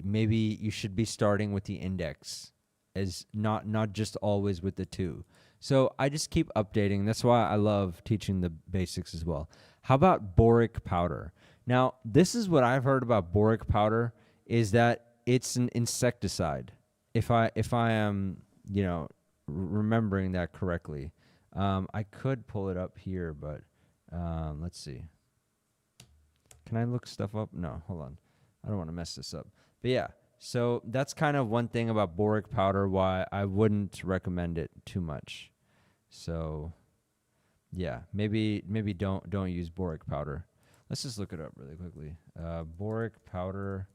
maybe you should be starting with the index as not just always with the two. So I just keep updating. That's why I love teaching the basics as well. How about boric powder? Now, this is what I've heard about boric powder, is that it's an insecticide. If I am, remembering that correctly. I could pull it up here, but let's see. Can I look stuff up? No, hold on. I don't want to mess this up. But yeah, so that's kind of one thing about boric powder why I wouldn't recommend it too much. So yeah, maybe don't use boric powder. Let's just look it up really quickly. Boric powder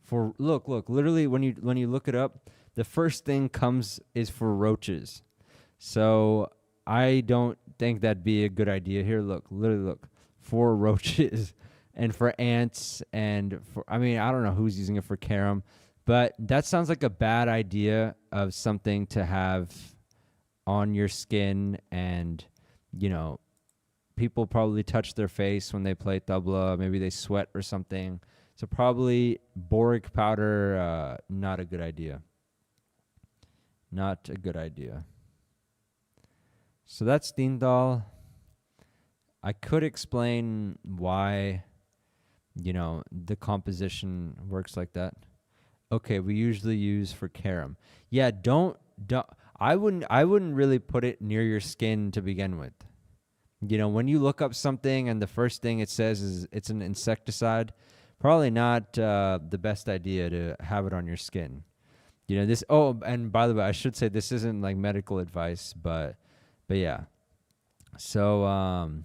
for look, literally when you look it up, the first thing is for roaches. So I don't think that'd be a good idea. Here, literally look, for roaches and for ants and I don't know who's using it for carom, but that sounds like a bad idea of something to have on your skin. And, people probably touch their face when they play tabla. Maybe they sweat or something. So probably boric powder, not a good idea. Not a good idea. So that's Dindal. I could explain why, the composition works like that. Okay, we usually use for carom. Yeah, don't. I wouldn't really put it near your skin to begin with. When you look up something and the first thing it says is it's an insecticide, probably not the best idea to have it on your skin. This. Oh, and by the way, I should say this isn't like medical advice, but yeah. So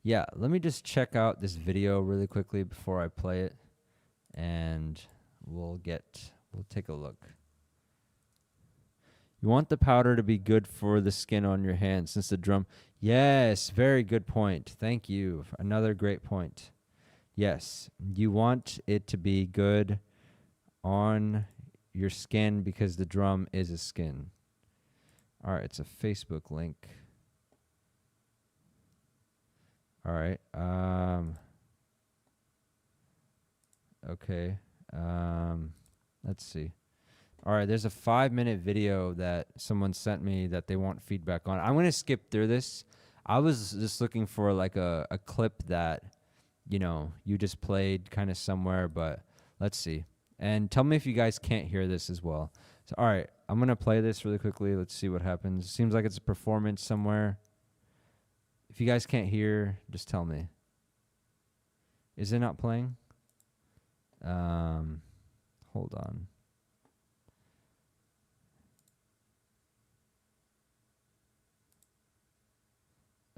yeah, let me just check out this video really quickly before I play it, and we'll take a look. You want the powder to be good for the skin on your hand since the drum. Yes, very good point. Thank you. Another great point. Yes, you want it to be good on your skin because the drum is a skin. All right, it's a Facebook link. All right. Okay. Let's see. All right, there's a 5-minute video that someone sent me that they want feedback on. I'm going to skip through this. I was just looking for like a clip that, you just played kind of somewhere, but let's see. And tell me if you guys can't hear this as well. So, all right, I'm going to play this really quickly. Let's see what happens. It seems like it's a performance somewhere. If you guys can't hear, just tell me. Is it not playing? Hold on.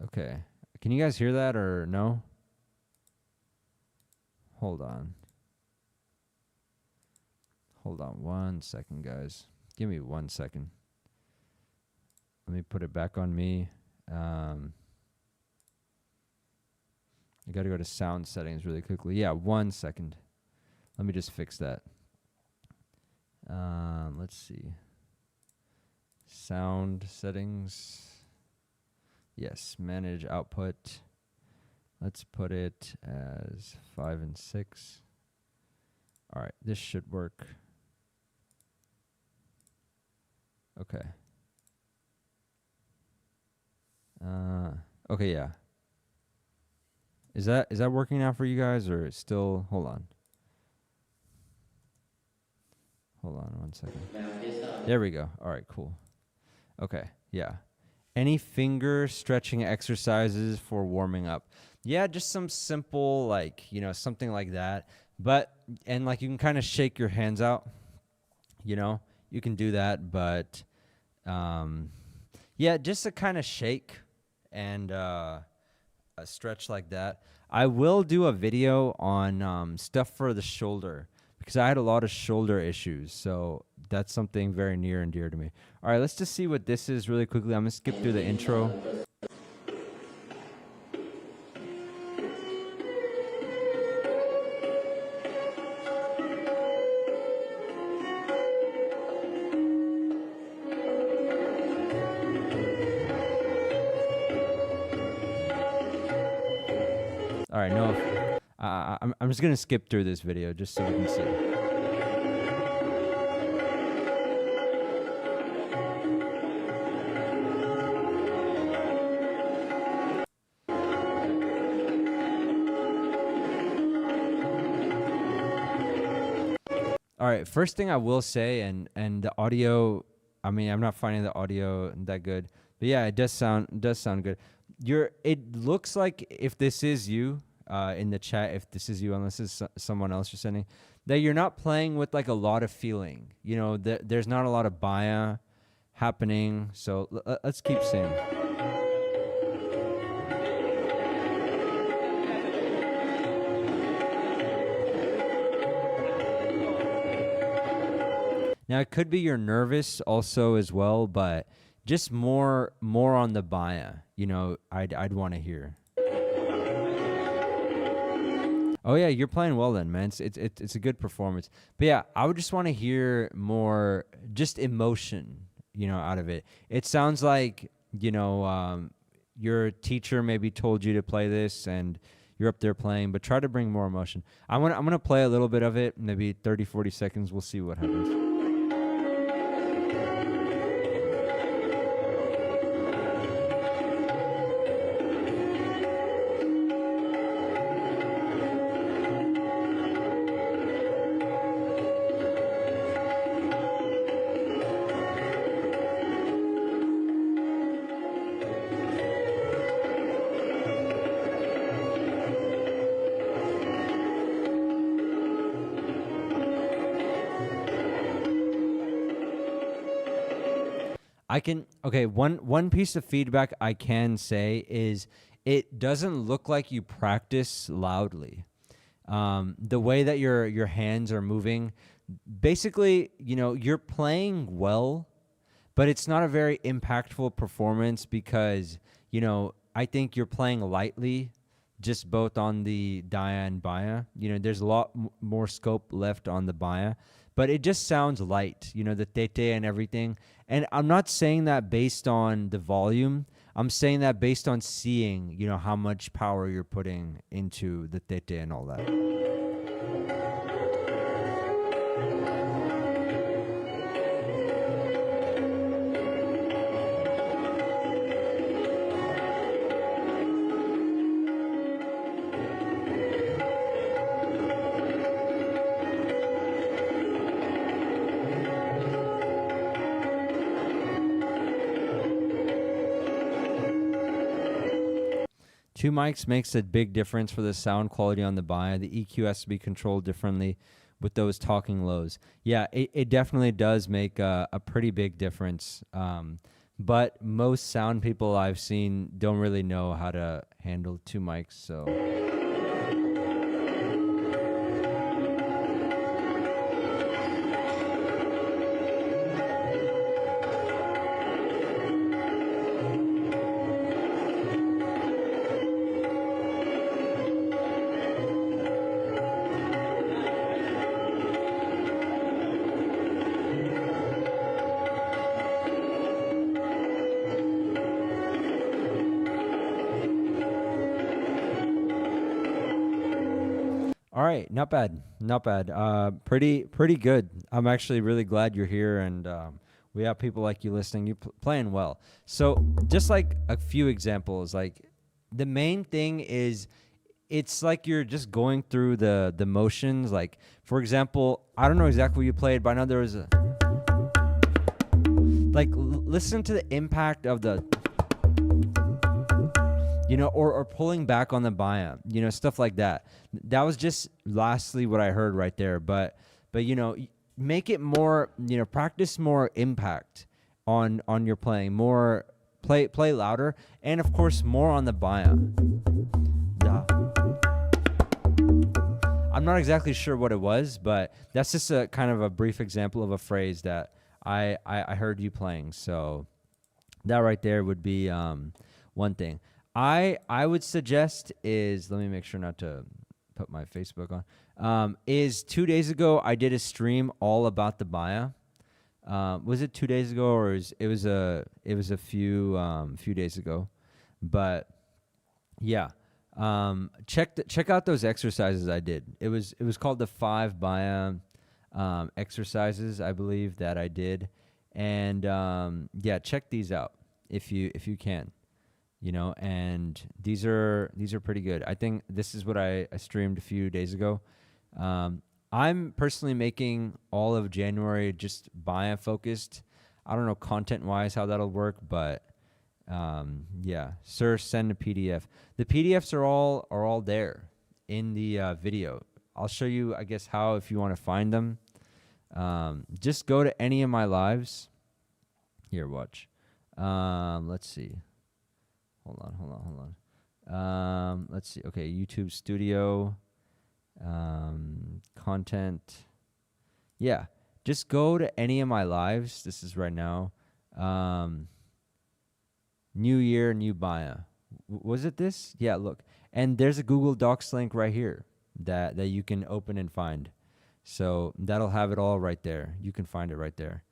Okay, I Can you guys hear that or no? Hold on. Hold on 1 second, guys. Give me 1 second. Let me put it back on me. I got to go to sound settings really quickly. Yeah, 1 second. Let me just fix that. Let's see. Sound settings. Yes, manage output. Let's put it as 5 and 6. All right, this should work. Okay. Okay, yeah. Is that working now for you guys, or still? Hold on. Hold on 1 second. There we go. All right, cool. Okay, yeah. Any finger stretching exercises for warming up? Yeah, just some simple, like, something like that. But, and like you can kind of shake your hands out, you can do that. But, yeah, just a kind of shake and a stretch like that. I will do a video on stuff for the shoulder because I had a lot of shoulder issues. So that's something very near and dear to me. All right, let's just see what this is really quickly. I'm going to skip through the intro. All right, no, I'm just going to skip through this video just so we can see. All right, first thing I will say, and the audio, I mean, I'm not finding the audio that good, but yeah, it does sound good. It looks like if this is you in the chat, if this is you, unless it's someone else you're sending, that you're not playing with like a lot of feeling. There's not a lot of baya happening. So let's keep seeing. Now it could be you're nervous also as well, but just more on the baya, I'd want to hear. Oh yeah, you're playing well then, man. It's a good performance. But yeah, I would just want to hear more just emotion, out of it. It sounds like, your teacher maybe told you to play this and you're up there playing, but try to bring more emotion. I'm going to play a little bit of it, maybe 30, 40 seconds. We'll see what happens. One piece of feedback I can say is it doesn't look like you practice loudly. The way that your hands are moving, basically, you're playing well, but it's not a very impactful performance because, I think you're playing lightly, just both on the Daya and Baya. There's a lot more scope left on the Baya, but it just sounds light, the tete and everything. And I'm not saying that based on the volume. I'm saying that based on seeing, how much power you're putting into the tete and all that. Two mics makes a big difference for the sound quality on the Baya. The EQ has to be controlled differently with those talking lows. Yeah, it definitely does make a pretty big difference. but most sound people I've seen don't really know how to handle two mics. So all right, not bad, not bad. Pretty good. I'm actually really glad you're here, and we have people like you listening. You playing well. So just like a few examples, like the main thing is, it's like you're just going through the motions. Like for example, I don't know exactly what you played, but I know there was a like listen to the impact of the, you know, or pulling back on the biome, you know, stuff like that. That was just lastly what I heard right there. But you know, make it more, you know, practice more impact on your playing, more play louder, and of course more on the biome. Yeah. I'm not exactly sure what it was, but that's just a kind of a brief example of a phrase that I heard you playing. So that right there would be one thing. I would suggest is, let me make sure not to put my Facebook on. Is 2 days ago I did a stream all about the Baya. Was it 2 days ago, or it was a few days ago? But yeah, check out those exercises I did. It was called the 5 Baya exercises, I believe, that I did, and yeah, check these out if you can. You know, and these are pretty good. I think this is what I streamed a few days ago. I'm personally making all of January just bio focused. I don't know content wise how that'll work, but yeah, sir, send a PDF. The PDFs are all there in the video. I'll show you, I guess, how, if you want to find them. Just go to any of my lives. Here, watch. Let's see. Hold on. Let's see. Okay, YouTube Studio, content. Yeah, just go to any of my lives. This is right now. New year, new bio. Was it this? Yeah, look. And there's a Google Docs link right here that you can open and find. So that'll have it all right there. You can find it right there.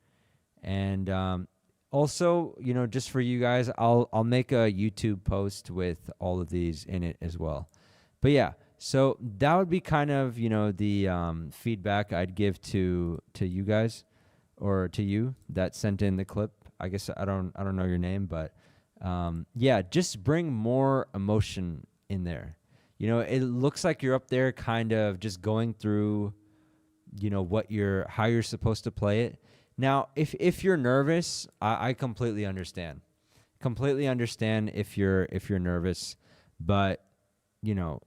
And also, you know, just for you guys, I'll make a YouTube post with all of these in it as well. But yeah, so that would be kind of, you know, the feedback I'd give to you guys, or to you that sent in the clip. I guess I don't know your name, but yeah, just bring more emotion in there. You know, it looks like you're up there kind of just going through, you know, how you're supposed to play it. Now, if you're nervous, I completely understand. Completely understand if you're nervous, but you know,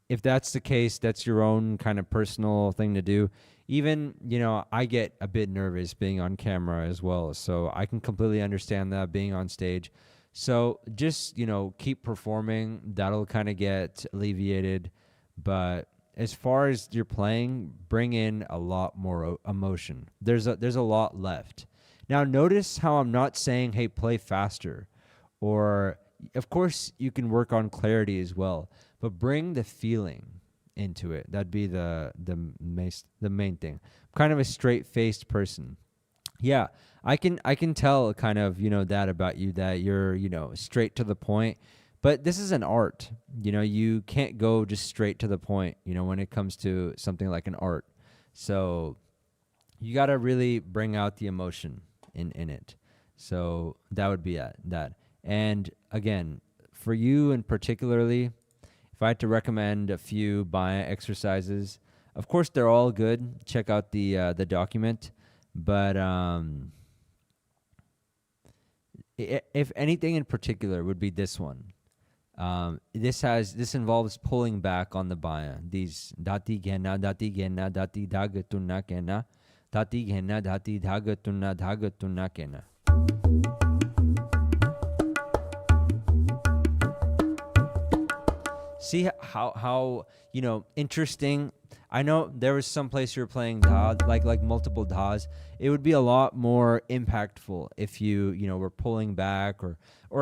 if that's the case, that's your own kind of personal thing to do. Even, you know, I get a bit nervous being on camera as well, so I can completely understand that, being on stage. So just, you know, keep performing. That'll kind of get alleviated. But as far as you're playing, bring in a lot more emotion. There's a lot left. Now notice how I'm not saying, hey, play faster, or of course you can work on clarity as well, but bring the feeling into it. That'd be the main thing. I'm kind of a straight-faced person. Yeah, I can tell kind of, you know, that about you, that you're, you know, straight to the point. But this is an art. You know, you can't go just straight to the point, you know, when it comes to something like an art. So you got to really bring out the emotion in it. So that would be that. And again, for you in particularly, if I had to recommend a few Baya exercises, of course they're all good. Check out the document. But if anything in particular, would be this one. This involves pulling back on the Baya. These dati gena dati dhagatuna kena, dati gena dati dhagatuna kena. See how interesting. I know there was some place you were playing da, like multiple das. It would be a lot more impactful if you were pulling back or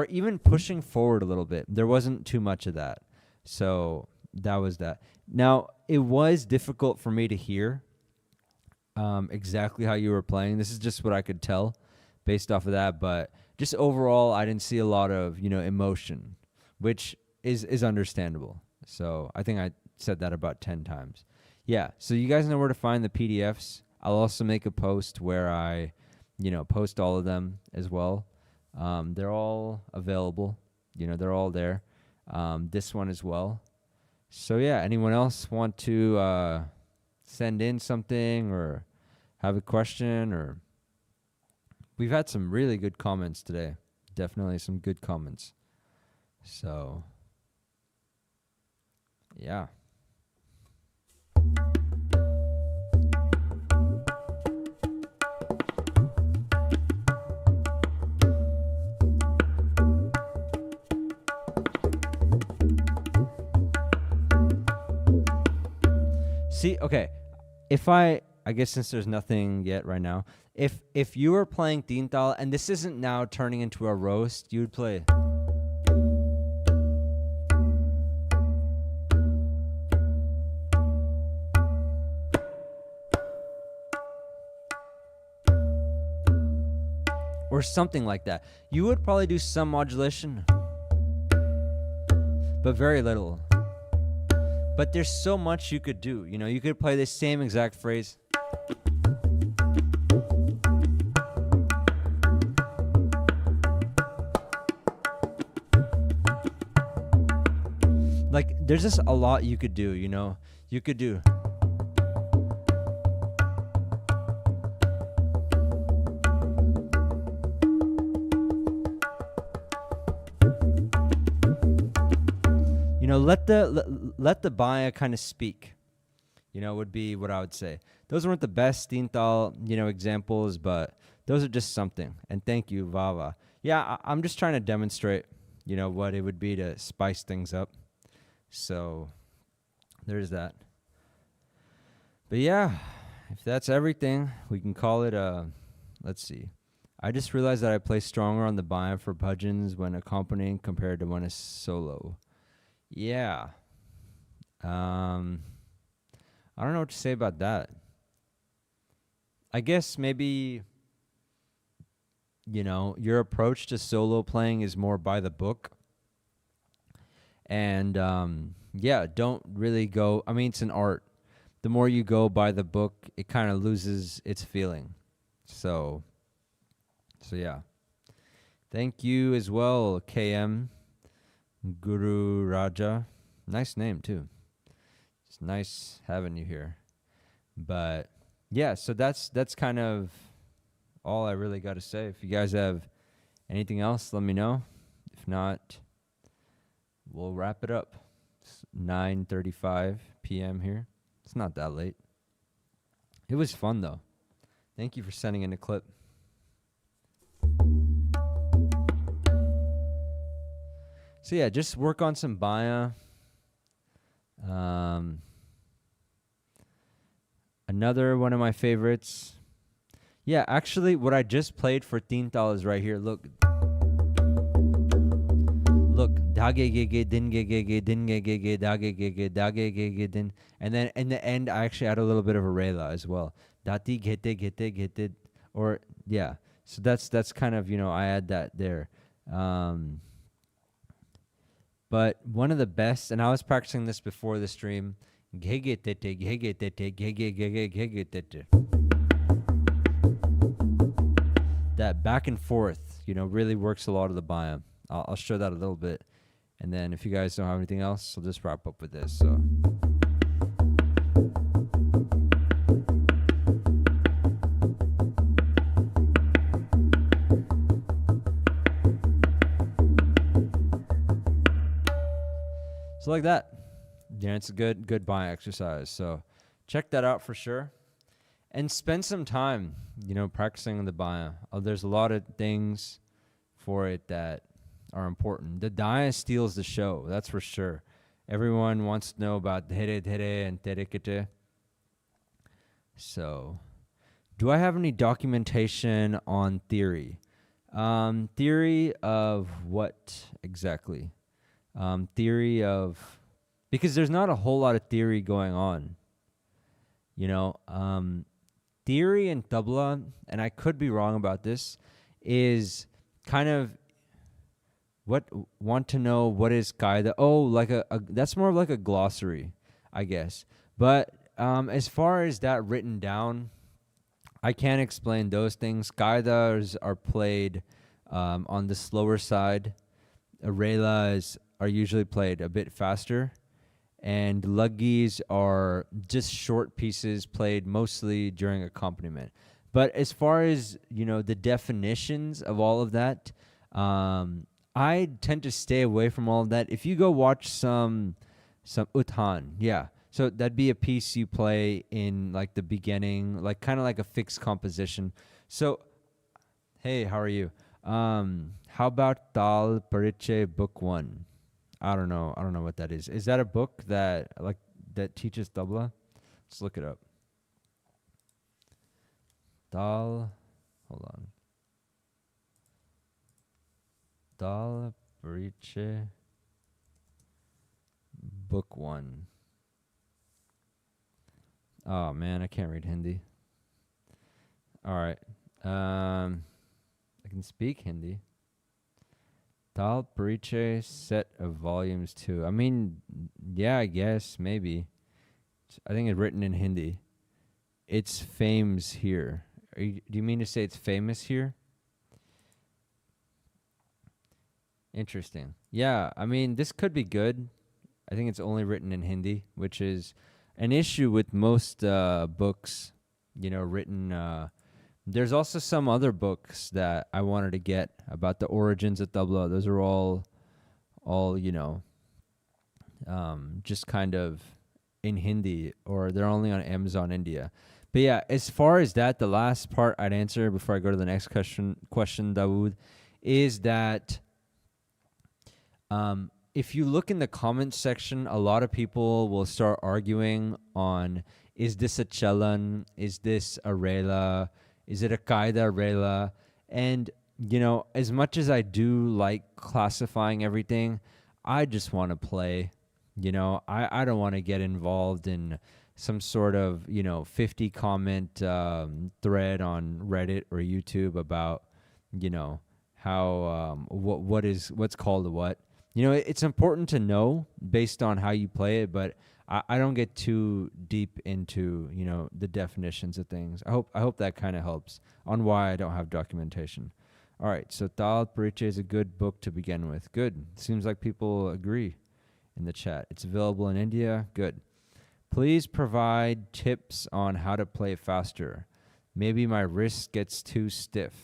even pushing forward a little bit. There wasn't too much of that, so that was that. Now it was difficult for me to hear exactly how you were playing. This is just what I could tell based off of that, but just overall, I didn't see a lot of emotion, which is understandable. So I think I said that about 10 times. Yeah, so you guys know where to find the PDFs. I'll also make a post where I, post all of them as well. They're all available. They're all there. This one as well. So yeah, anyone else want to send in something or have a question? Or we've had some really good comments today. Definitely some good comments. So yeah. See, okay. If I guess since there's nothing yet right now, if you were playing Tintal and this isn't now turning into a roast, you would play or something like that. You would probably do some modulation, but very little. But there's so much you could do. You could play the same exact phrase. Like, there's just a lot you could do, You could do. Let the baya kind of speak, would be what I would say. Those weren't the best Tintal, examples, but those are just something. And thank you, Vava. Yeah, I'm just trying to demonstrate, what it would be to spice things up. So there's that. But yeah, if that's everything, we can call it let's see. I just realized that I play stronger on the baya for bhajans when accompanying compared to when it's solo. Yeah. I don't know what to say about that. I guess maybe, your approach to solo playing is more by the book. And, don't really go. I mean, it's an art. The more you go by the book, it kind of loses its feeling. So yeah. Thank you as well, KM. Guru Raja. Nice name, too. It's nice having you here. But, yeah, so that's kind of all I really got to say. If you guys have anything else, let me know. If not, we'll wrap it up. It's 9:35 p.m. here. It's not that late. It was fun, though. Thank you for sending in a clip. So yeah, just work on some baya. Another one of my favorites. Yeah, actually, what I just played for Tintal is right here. Look, da ge ge ge din ge ge ge din ge ge ge da ge ge ge da ge ge ge din, and then in the end, I actually add a little bit of a rela as well. Dati gete gete gete, or yeah. So that's kind of I add that there. But one of the best, and I was practicing this before the stream. That back and forth, really works a lot of the baya. I'll show that a little bit. And then if you guys don't have anything else, I'll just wrap up with this. So. So like that, it's a good baya exercise. So check that out for sure, and spend some time, practicing the baya. There's a lot of things for it that are important. The daya steals the show, that's for sure. Everyone wants to know about dhere dhere and tere kete. So, do I have any documentation on theory? Theory of what exactly? Theory of, because there's not a whole lot of theory going on. You know, theory in tabla, and I could be wrong about this, is kind of want to know what is qaida. Oh, like a that's more of like a glossary, I guess. But as far as that written down, I can't explain those things. Qaidas are played on the slower side. Arelas are usually played a bit faster. And luggis are just short pieces played mostly during accompaniment. But as far as, the definitions of all of that, I tend to stay away from all of that. If you go watch some uthan, yeah. So that'd be a piece you play in like the beginning, like kind of like a fixed composition. So, hey, how are you? How about Tal Pariche Book 1? I don't know what that is. Is that a book that teaches tabla? Let's look it up. Tal, hold on. Tal Pariche Book 1. Oh man, I can't read Hindi. All right. I can speak Hindi. Tal Pariche set of volumes 2. I mean, yeah, I guess, maybe. I think it's written in Hindi. It's fames here. Do you mean to say it's famous here? Interesting. Yeah, I mean, this could be good. I think it's only written in Hindi, which is an issue with most books, written. There's also some other books that I wanted to get about the origins of tabla. Those are all just kind of in Hindi, or they're only on Amazon India. But yeah, as far as that, the last part I'd answer before I go to the next question, Dawood, is that if you look in the comments section, a lot of people will start arguing on, is this a chalan? Is this a rela? Is it a qaida rela? And, as much as I do like classifying everything, I just want to play. I don't want to get involved in some sort of, 50 comment thread on Reddit or YouTube about, how, what's called a what. It's important to know based on how you play it, but I don't get too deep into, the definitions of things. I hope that kind of helps on why I don't have documentation. All right, so Tal Pariche is a good book to begin with. Good. Seems like people agree in the chat. It's available in India. Good. Please provide tips on how to play faster. Maybe my wrist gets too stiff.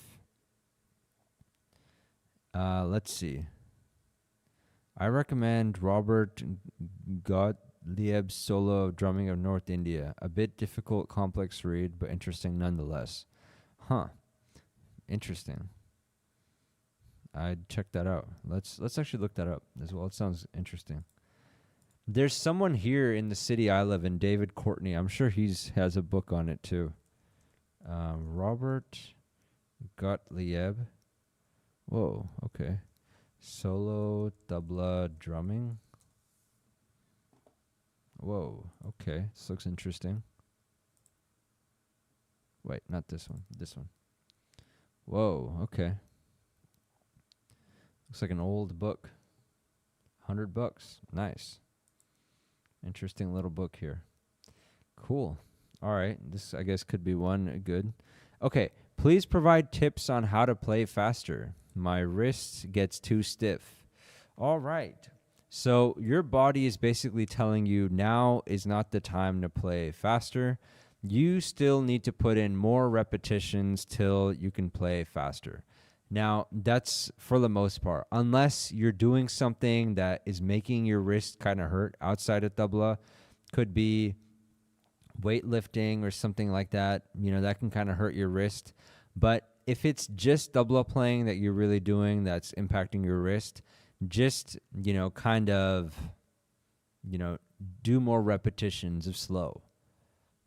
Let's see. I recommend Robert Gottlieb's solo drumming of North India. A bit difficult, complex read, but interesting nonetheless. Huh. Interesting. I'd check that out. Let's actually look that up as well. It sounds interesting. There's someone here in the city I live in, David Courtney. I'm sure has a book on it too. Robert Gottlieb. Whoa, okay. Solo tabla drumming. Whoa, okay. This looks interesting. Wait, not this one. This one. Whoa, okay. Looks like an old book. $100. Nice. Interesting little book here. Cool. All right. This, I guess, could be one good. Okay. Please provide tips on how to play faster. My wrist gets too stiff. All right. So your body is basically telling you now is not the time to play faster. You still need to put in more repetitions till you can play faster. Now, that's for the most part. Unless you're doing something that is making your wrist kind of hurt outside of tabla, could be weightlifting or something like that. That can kind of hurt your wrist. But if it's just tabla playing that you're really doing that's impacting your wrist, just, kind of, you know, do more repetitions of slow.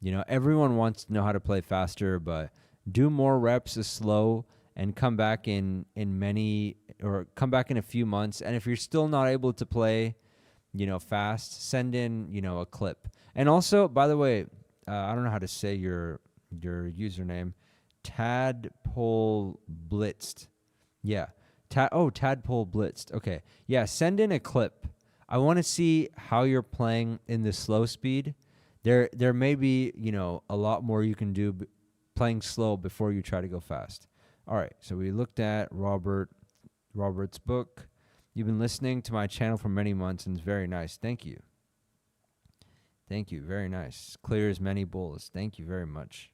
You know, everyone wants to know how to play faster, but do more reps of slow and come back in many, or come back in a few months. And if you're still not able to play, you know, fast, send in, you know, a clip. And also, by the way, I don't know how to say your username, Tadpole Blitzed. Yeah. Tadpole Blitzed. Okay. Yeah, send in a clip. I want to see how you're playing in the slow speed. There may be, you know, a lot more you can do playing slow before you try to go fast. All right. So we looked at Robert's book. You've been listening to my channel for many months, and it's very nice. Thank you. Thank you. Very nice. Clear as many bowls. Thank you very much.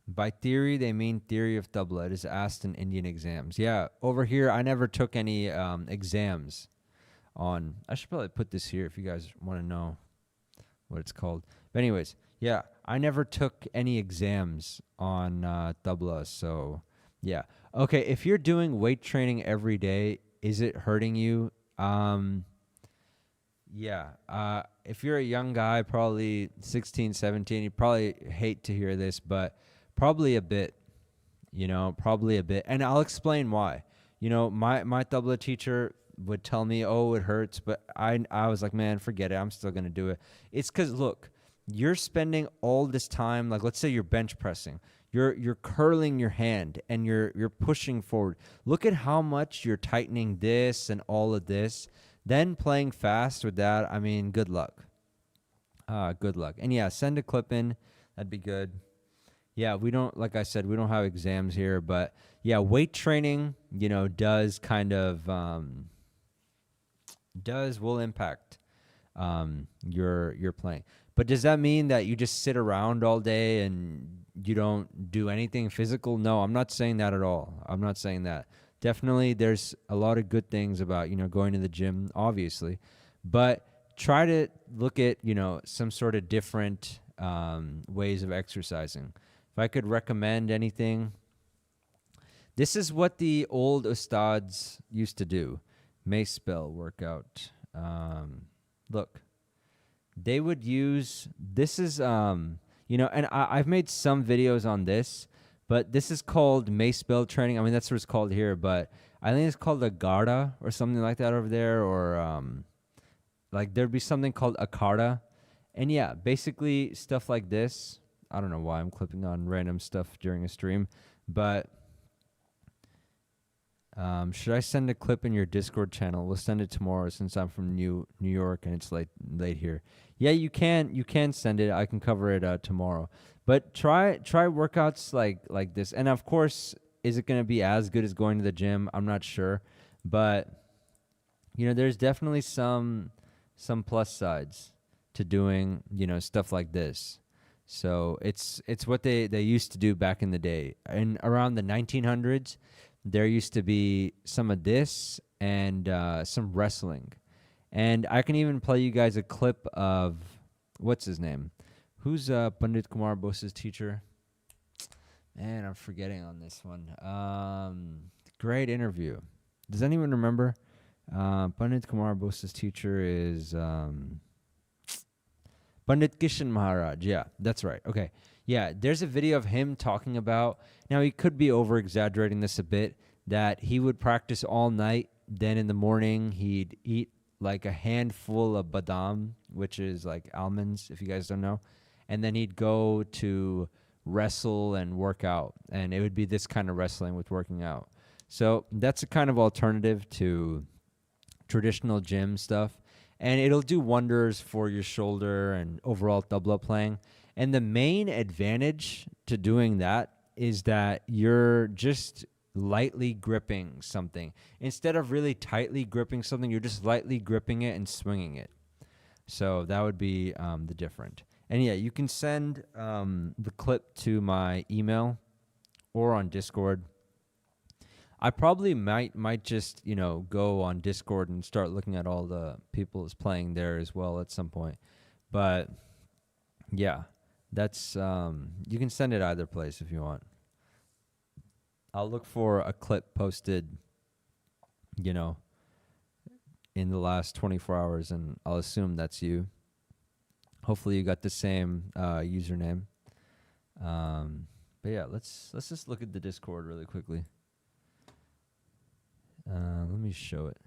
By theory, they mean theory of tabla. It is asked in Indian exams. Yeah, over here, I never took any exams on. I should probably put this here if you guys want to know what it's called. But anyways, yeah, I never took any exams on tabla. So, yeah. Okay, if you're doing weight training every day, is it hurting you? Yeah. If you're a young guy, probably 16, 17, you probably hate to hear this, but probably a bit, you know, probably a bit. And I'll explain why. You know, my tabla teacher would tell me, oh, it hurts. But I was like, man, forget it. I'm still going to do it. It's because, look, you're spending all this time, like let's say you're bench pressing. You're curling your hand and you're pushing forward. Look at how much you're tightening this and all of this. Then playing fast with that, I mean, good luck. Good luck. And yeah, send a clip in. That'd be good. Yeah, we don't, like I said, we don't have exams here, but yeah, weight training, you know, does kind of, will impact your playing. But does that mean that you just sit around all day and you don't do anything physical? No, I'm not saying that at all. I'm not saying that. Definitely there's a lot of good things about, you know, going to the gym, obviously. But try to look at, you know, some sort of different ways of exercising. If I could recommend anything, this is what the old ustads used to do. Mace spell workout. Look. They would use, this is, you know, and I've made some videos on this, but this is called mace spell training. I mean, that's what it's called here, but I think it's called a garda or something like that over there, or like there'd be something called a karda. And yeah, basically stuff like this. I don't know why I'm clipping on random stuff during a stream, but should I send a clip in your Discord channel? We'll send it tomorrow since I'm from New York and it's late here. Yeah, you can send it. I can cover it tomorrow. But try workouts like this. And of course, is it going to be as good as going to the gym? I'm not sure, but you know, there's definitely some plus sides to doing, you know, stuff like this. So it's what they used to do back in the day. And around the 1900s, there used to be some of this and some wrestling. And I can even play you guys a clip of, what's his name? Who's Pandit Kumar Bose's teacher? Man, I'm forgetting on this one. Great interview. Does anyone remember? Pandit Kumar Bose's teacher is Pandit Kishan Maharaj. Yeah, that's right. Okay. Yeah, there's a video of him talking about, now he could be over-exaggerating this a bit, that he would practice all night, then in the morning he'd eat like a handful of badam, which is like almonds, if you guys don't know, and then he'd go to wrestle and work out, and it would be this kind of wrestling with working out. So that's a kind of alternative to traditional gym stuff, and it'll do wonders for your shoulder and overall tabla playing. And the main advantage to doing that is that you're just lightly gripping something. Instead of really tightly gripping something, you're just lightly gripping it and swinging it. So that would be the different. And yeah, you can send the clip to my email or on Discord. I probably might just, you know, go on Discord and start looking at all the people that's playing there as well at some point. But yeah. That's you can send it either place if you want. I'll look for a clip posted, you know, in the last 24 hours, and I'll assume that's you. Hopefully you got the same username. But yeah, let's just look at the Discord really quickly. Let me show it.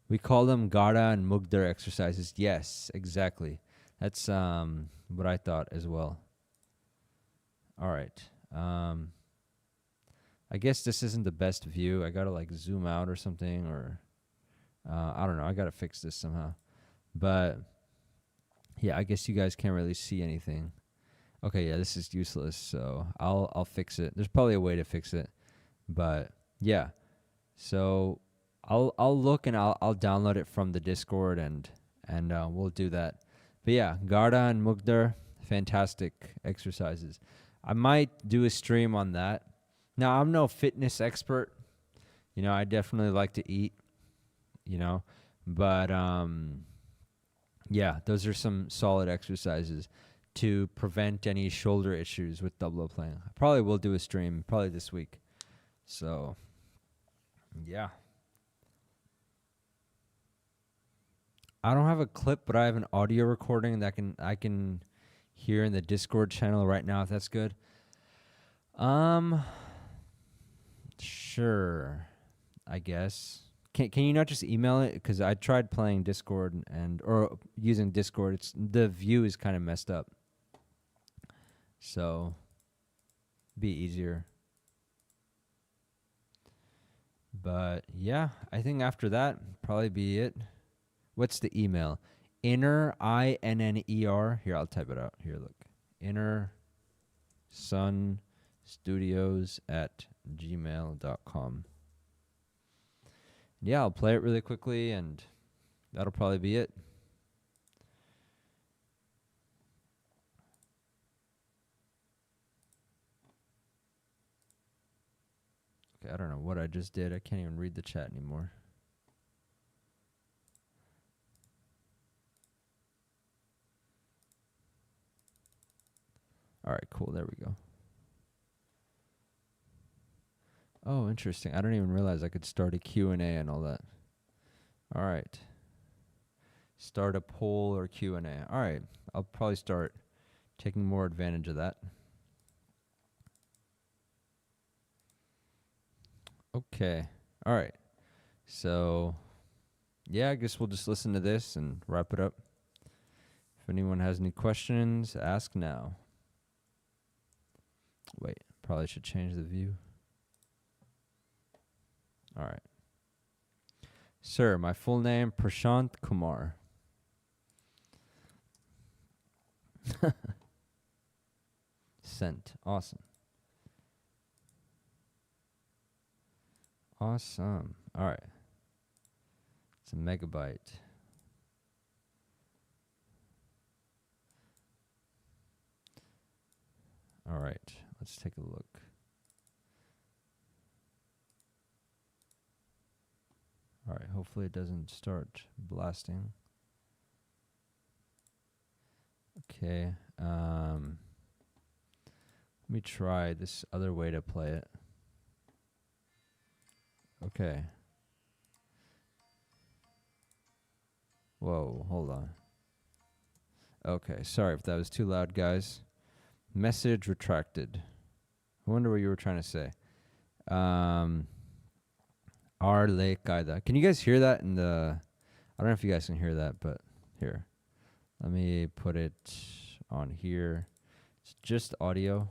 We call them Gada and Mugdar exercises. Yes, exactly. That's what I thought as well. All right. I guess this isn't the best view. I gotta like zoom out or something, or I don't know. I gotta fix this somehow. But yeah, I guess you guys can't really see anything. Okay, yeah, this is useless. So I'll fix it. There's probably a way to fix it, but yeah. So I'll look and I'll download it from the Discord and we'll do that. But yeah, Garda and Mugdar, fantastic exercises. I might do a stream on that. Now, I'm no fitness expert. You know, I definitely like to eat, you know, but yeah, those are some solid exercises to prevent any shoulder issues with tabla playing. I probably will do a stream probably this week. So, yeah. I don't have a clip, but I have an audio recording that I can hear in the Discord channel right now if that's good. Sure. I guess. Can you not just email it? Because I tried playing Discord or using Discord. The view is kind of messed up. So be easier. But yeah, I think after that probably be it. What's the email? Inner INNER. Here, I'll type it out. Here, look. Inner Sun Studios at gmail.com. Yeah, I'll play it really quickly, and that'll probably be it. Okay, I don't know what I just did. I can't even read the chat anymore. All right, cool. There we go. Oh, interesting. I don't even realize I could start a Q&A and all that. All right. Start a poll or Q&A. All right. I'll probably start taking more advantage of that. Okay. All right. So, yeah, I guess we'll just listen to this and wrap it up. If anyone has any questions, ask now. Wait, probably should change the view. All right. Sir, my full name, Prashant Kumar. Sent. Awesome. Awesome. All right. It's a megabyte. All right. Let's take a look. All right. Hopefully it doesn't start blasting. Okay. Let me try this other way to play it. Okay. Whoa, hold on. Okay, sorry if that was too loud, guys. Message retracted. I wonder what you were trying to say. Arle Qaida. Can you guys hear that in the... I don't know if you guys can hear that, but here. Let me put it on here. It's just audio.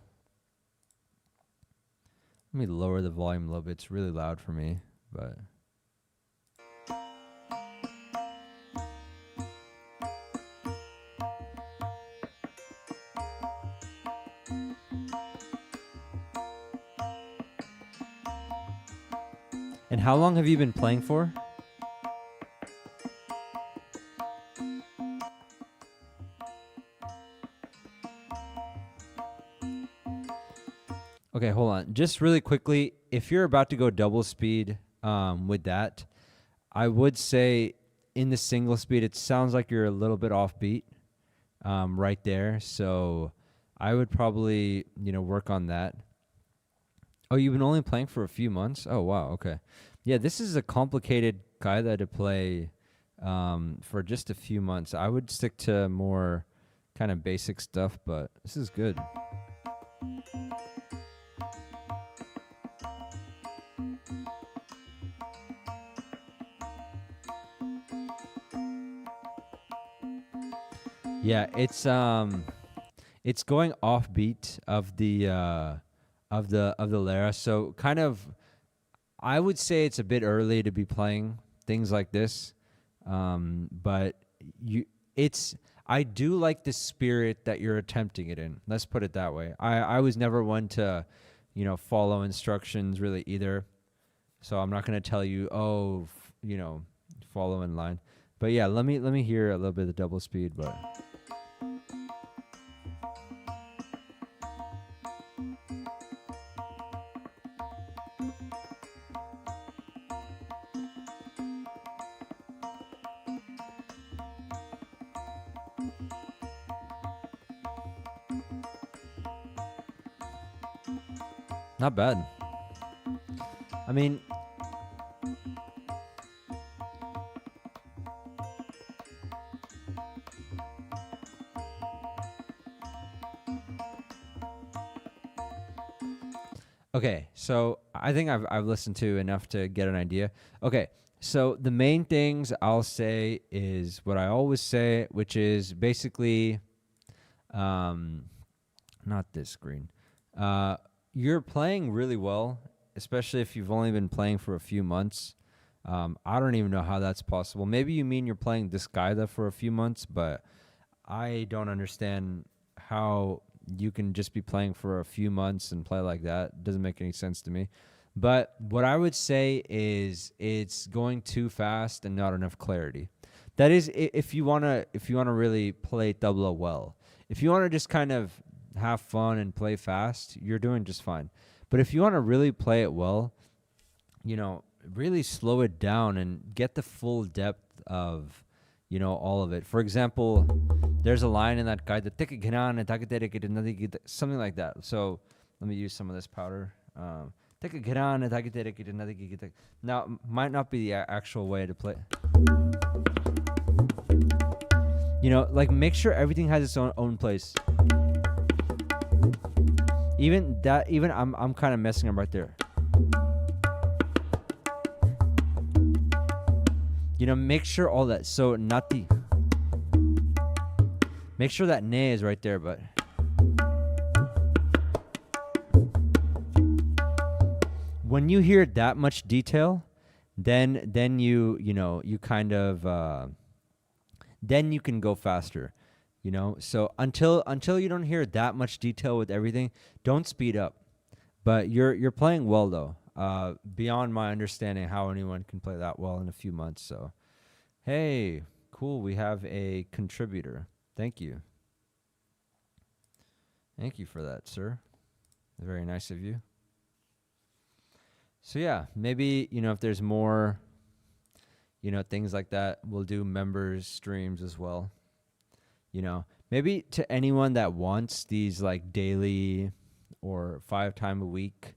Let me lower the volume a little bit. It's really loud for me, but... And how long have you been playing for? Okay, hold on. Just really quickly, if you're about to go double speed with that, I would say in the single speed, it sounds like you're a little bit off beat right there. So I would probably, work on that. Oh, you've been only playing for a few months? Oh, wow. Okay. Yeah, this is a complicated qaida to play for just a few months. I would stick to more kind of basic stuff, but this is good. Yeah, it's going offbeat of the Lara. So kind of, I would say it's a bit early to be playing things like this. But it's I do like the spirit that you're attempting it in. Let's put it that way. I was never one to, follow instructions really either. So I'm not going to tell you, follow in line. But yeah, let me hear a little bit of the double speed, but. Not bad. I mean, okay, so I think I've listened to enough to get an idea. Okay, so the main things I'll say is what I always say, which is basically, not this screen. You're playing really well, especially if you've only been playing for a few months. I don't even know how that's possible. Maybe you mean you're playing this Gaida for a few months, but I don't understand how you can just be playing for a few months and play like that. It doesn't make any sense to me. But what I would say is it's going too fast and not enough clarity. That is, if you wanna really play tabla well. If you wanna just kind of have fun and play fast, you're doing just fine. But if you want to really play it well, really slow it down and get the full depth of, all of it. For example, there's a line in that guide, something like that. So let me use some of this powder. Now, might not be the actual way to play. Make sure everything has its own place. Even I'm kind of messing up right there. Make sure all that. So nati. Make sure that ne is right there, but. When you hear that much detail, then you kind of then you can go faster. So until you don't hear that much detail with everything, don't speed up. But you're playing well though. Beyond my understanding how anyone can play that well in a few months. So, hey, cool. We have a contributor. Thank you. Thank you for that, sir. Very nice of you. So yeah, maybe if there's more, things like that, we'll do members streams as well. Maybe to anyone that wants these like daily or 5 times a week,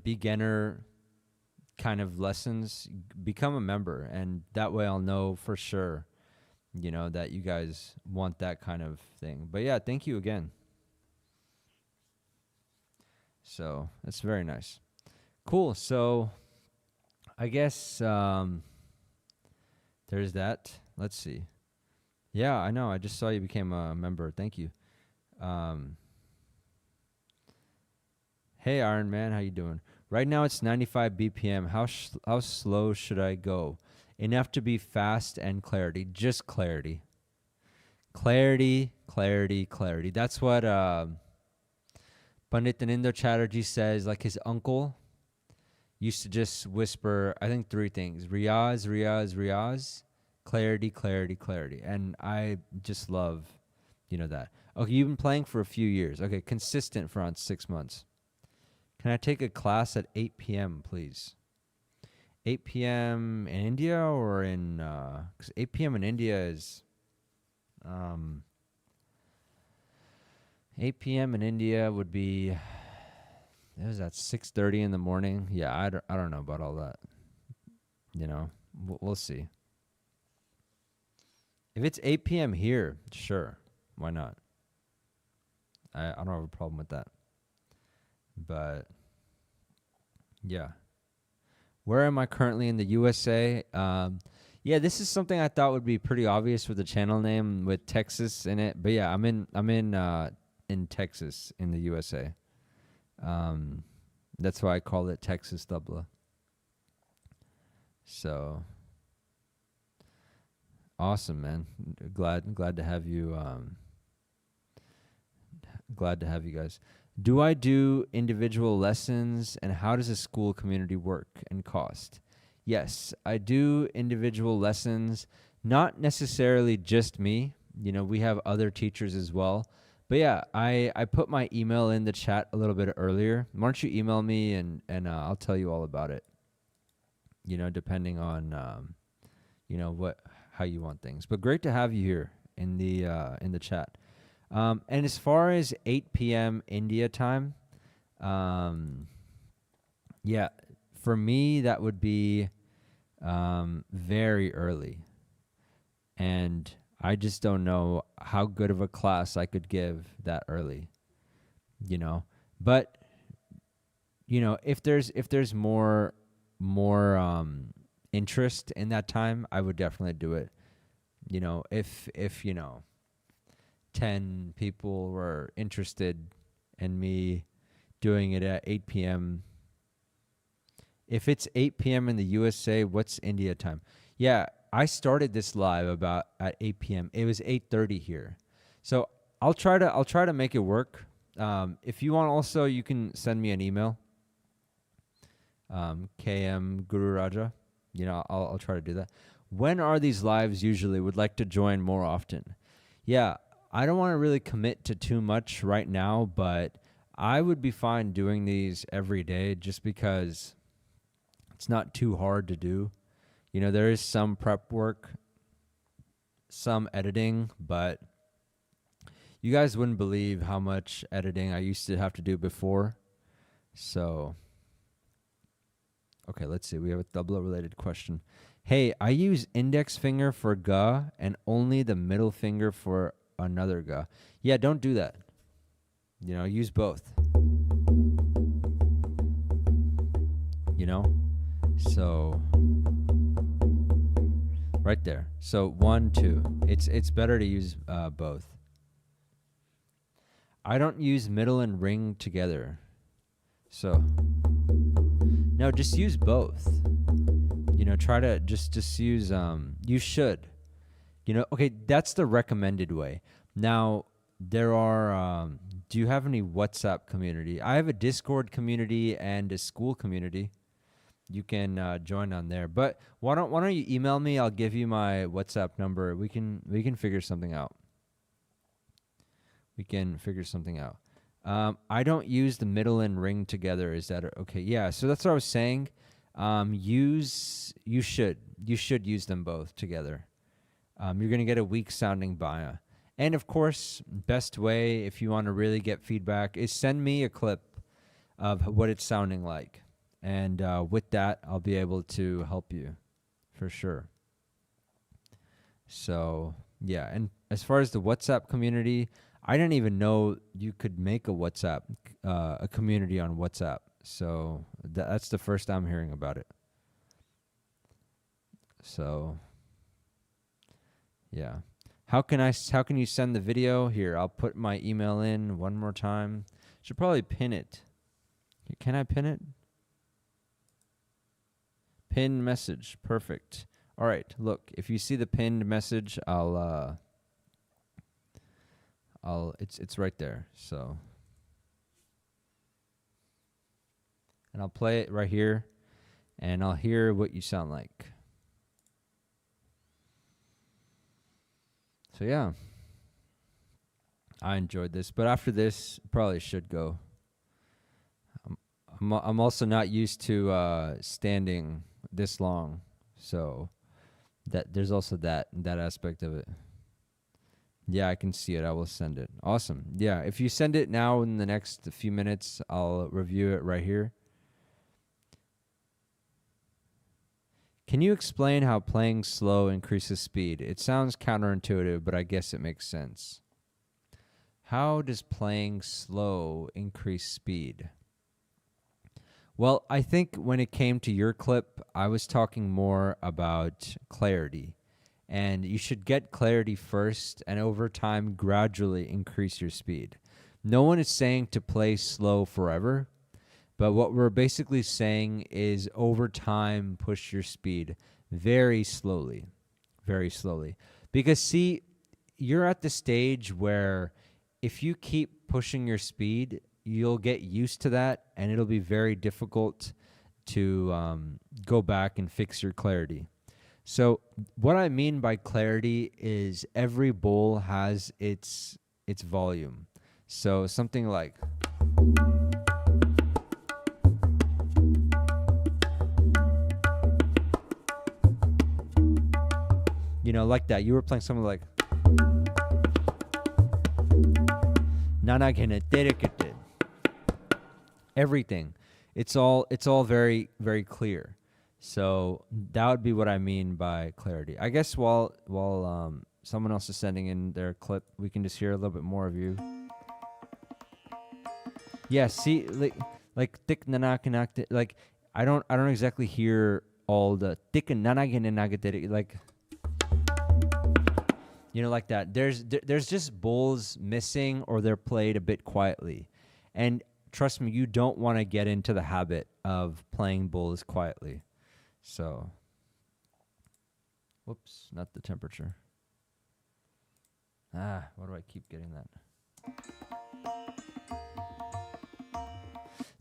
beginner kind of lessons, become a member. And that way I'll know for sure, that you guys want that kind of thing. But yeah, thank you again. So that's very nice. Cool. So I guess there's that. Let's see. Yeah, I know. I just saw you became a member. Thank you. Hey, Iron Man, how you doing? Right now it's 95 BPM. How slow should I go? Enough to be fast and clarity. Just clarity. Clarity, clarity, clarity. That's what Pandit Nindo Chatterjee says. Like his uncle used to just whisper, I think 3 things. Riyaz, Riyaz, Riyaz. Clarity, clarity, clarity. And I just love, that. Okay, you've been playing for a few years. Okay, consistent for around 6 months. Can I take a class at 8 p.m., please? 8 p.m. in India or in... Because 8 p.m. in India is... 8 p.m. in India would be It was at 6:30 in the morning. Yeah, I don't know about all that. You know, we'll see. If it's 8 p.m. here, sure, why not? I don't have a problem with that. But yeah, where am I currently in the USA? Yeah, this is something I thought would be pretty obvious with the channel name with Texas in it. But yeah, I'm in Texas in the USA. That's why I call it Texas Tabla. So awesome, man. Glad to have you. Glad to have you guys. Do I do individual lessons, and how does a school community work and cost? Yes, I do individual lessons, not necessarily just me. You know, we have other teachers as well. But yeah, I put my email in the chat a little bit earlier. Why don't you email me and I'll tell you all about it. You know, depending on you know how you want things. But great to have you here in the chat. And as far as 8 p.m. India time, yeah, for me that would be very early. And I just don't know how good of a class I could give that early, you know. But you know, if there's more interest in that time, I would definitely do it. You know, if you know 10 people were interested in me doing it at 8 p.m. If it's 8 p.m. in the USA, what's India time? Yeah, I started this live about at 8 p.m. It was 8:30 here. So I'll try to make it work. If you want also, you can send me an email. KM Guru Raja. You know, I'll try to do that. When are these lives usually? Would like to join more often. Yeah, I don't want to really commit to too much right now, but I would be fine doing these every day just because it's not too hard to do. You know, there is some prep work, some editing, but you guys wouldn't believe how much editing I used to have to do before. So, okay, let's see. We have a Tabla related question. Hey, I use index finger for ga and only the middle finger for another ga. Yeah, don't do that. You know, use both. You know? So right there. So 1, 2. It's better to use both. I don't use middle and ring together. So no, just use both. You know, try to just use you should. You know, okay, that's the recommended way. Now, there are do you have any WhatsApp community? I have a Discord community and a school community. You can join on there. But why don't you email me? I'll give you my WhatsApp number. We can figure something out. We can figure something out. I don't use the middle and ring together. Is that okay? Yeah. So that's what I was saying. You should use them both together. You're gonna get a weak sounding baya. And of course, best way if you want to really get feedback is send me a clip of what it's sounding like. And with that, I'll be able to help you for sure. So, yeah. And as far as the WhatsApp community, I didn't even know you could make a WhatsApp, a community on WhatsApp. So that's the first time hearing about it. So, yeah. How can you send the video? Here, I'll put my email in one more time. Should probably pin it. Can I pin it? Pin message. Perfect. All right. Look, if you see the pinned message, it's right there. So, and I'll play it right here, and I'll hear what you sound like. So yeah, I enjoyed this, but after this, probably should go. I'm also not used to standing this long, so that there's also that aspect of it. Yeah, I can see it. I will send it. Awesome. Yeah, if you send it now in the next few minutes, I'll review it right here. Can you explain how playing slow increases speed? It sounds counterintuitive, but I guess it makes sense. How does playing slow increase speed? Well, I think when it came to your clip, I was talking more about clarity. And you should get clarity first and over time gradually increase your speed. No one is saying to play slow forever, but what we're basically saying is over time push your speed very slowly, very slowly. Because see, you're at the stage where if you keep pushing your speed, you'll get used to that and it'll be very difficult to go back and fix your clarity. So what I mean by clarity is every bowl has its volume. So something like like that. You were playing something like everything. It's all very very clear. So that would be what I mean by clarity. I guess while someone else is sending in their clip, we can just hear a little bit more of you. Yeah, see, like thick nanakinak, like I don't exactly hear all the thick nanakinanakitere, like like that. There's just bowls missing or they're played a bit quietly, and trust me, you don't want to get into the habit of playing bowls quietly. So, whoops, not the temperature. Why do I keep getting that?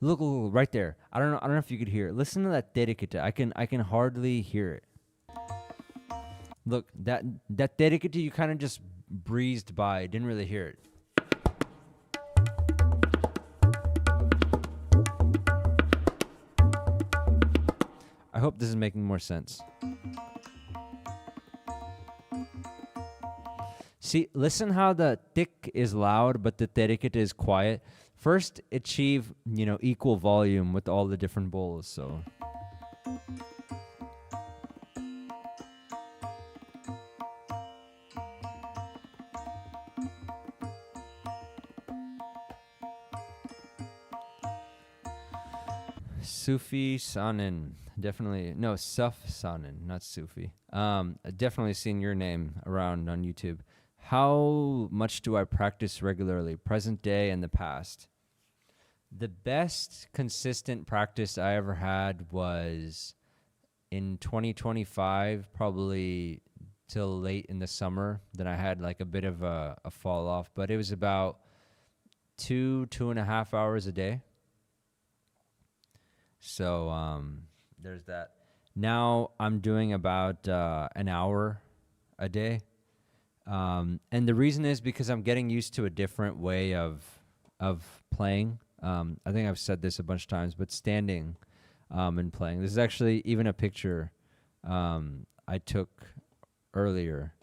Look, right there. I don't know if you could hear it. Listen to that dedicate. I can hardly hear it. Look, that dedicate you kind of just breezed by. Didn't really hear it. I hope this is making more sense. See, listen how the tick is loud, but the dedicate is quiet. First, achieve, equal volume with all the different bowls, so. Sufi Sanin. Definitely. No, Suf Sanin, not Sufi. Definitely seen your name around on YouTube. How much do I practice regularly, present day and the past? The best consistent practice I ever had was in 2025, probably till late in the summer. Then I had like a bit of a fall off, but it was about 2.5 hours a day. So there's that. Now I'm doing about an hour a day. And the reason is because I'm getting used to a different way of playing. I think I've said this a bunch of times, but standing and playing. This is actually even a picture I took earlier.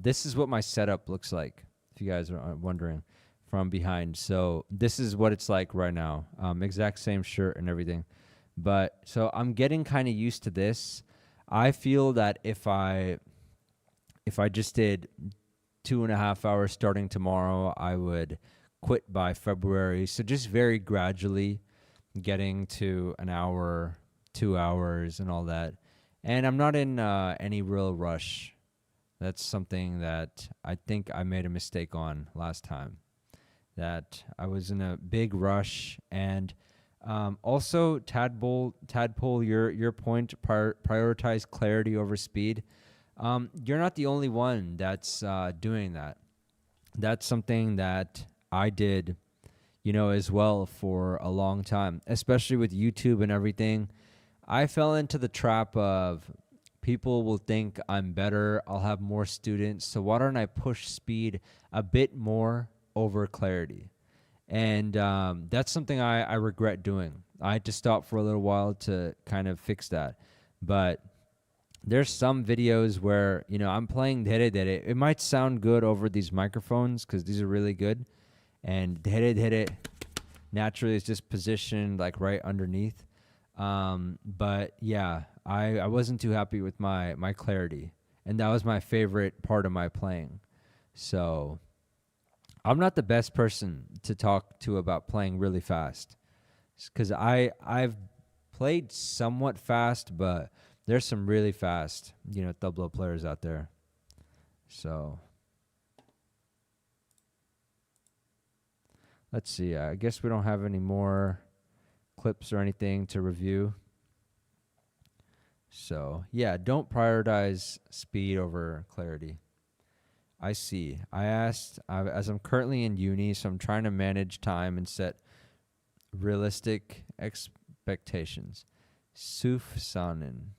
This is what my setup looks like, if you guys are wondering, from behind. So this is what it's like right now. Exact same shirt and everything. But so I'm getting kind of used to this. I feel that if I just did 2.5 hours starting tomorrow, I would quit by February. So just very gradually getting to an hour, 2 hours and all that. And I'm not in any real rush. That's something that I think I made a mistake on last time. That I was in a big rush. And also, Tadpole, your point, prioritize clarity over speed. You're not the only one that's doing that. That's something that I did, as well for a long time, especially with YouTube and everything. I fell into the trap of people will think I'm better. I'll have more students. So why don't I push speed a bit more over clarity? And that's something I regret doing. I had to stop for a little while to kind of fix that. But there's some videos where, I'm playing Dere Dere. It might sound good over these microphones because these are really good. And Dere Dere naturally is just positioned like right underneath. But yeah, I wasn't too happy with my clarity. And that was my favorite part of my playing. So I'm not the best person to talk to about playing really fast. Because I've played somewhat fast, but there's some really fast, tabla players out there. So let's see. I guess we don't have any more clips or anything to review. So yeah, don't prioritize speed over clarity. I see. As I'm currently in uni, so I'm trying to manage time and set realistic expectations. Suf Sanin.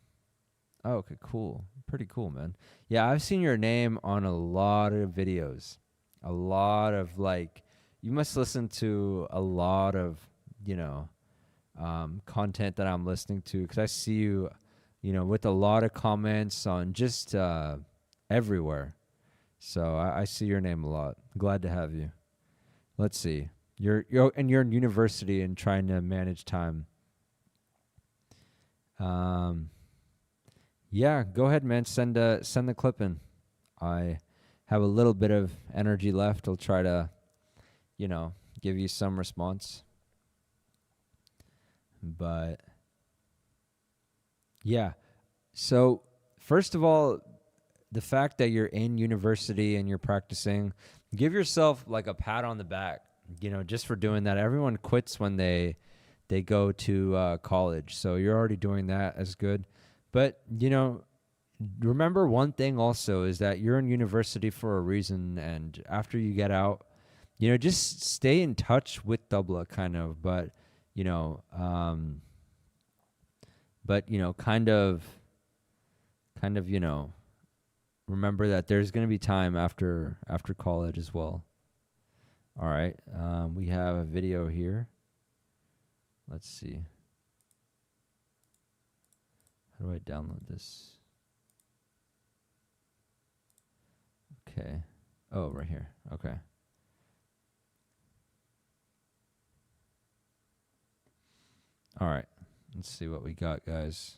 Oh, okay, cool. Pretty cool, man. Yeah, I've seen your name on a lot of videos. A lot of you must listen to a lot of, content that I'm listening to because I see you, with a lot of comments on just everywhere. So I see your name a lot. Glad to have you. Let's see. You're in university and trying to manage time. Yeah, go ahead, man. Send the clip in. I have a little bit of energy left. I'll try to, give you some response. But yeah. So first of all, the fact that you're in university and you're practicing, give yourself like a pat on the back, just for doing that. Everyone quits when they go to college. So you're already doing that as good. But, remember one thing also is that you're in university for a reason. And after you get out, just stay in touch with Tabla kind of. But, kind of, remember that there's going to be time after college as well. All right. We have a video here. Let's see. How do I download this? Okay. Oh, right here. Okay. All right. Let's see what we got, guys.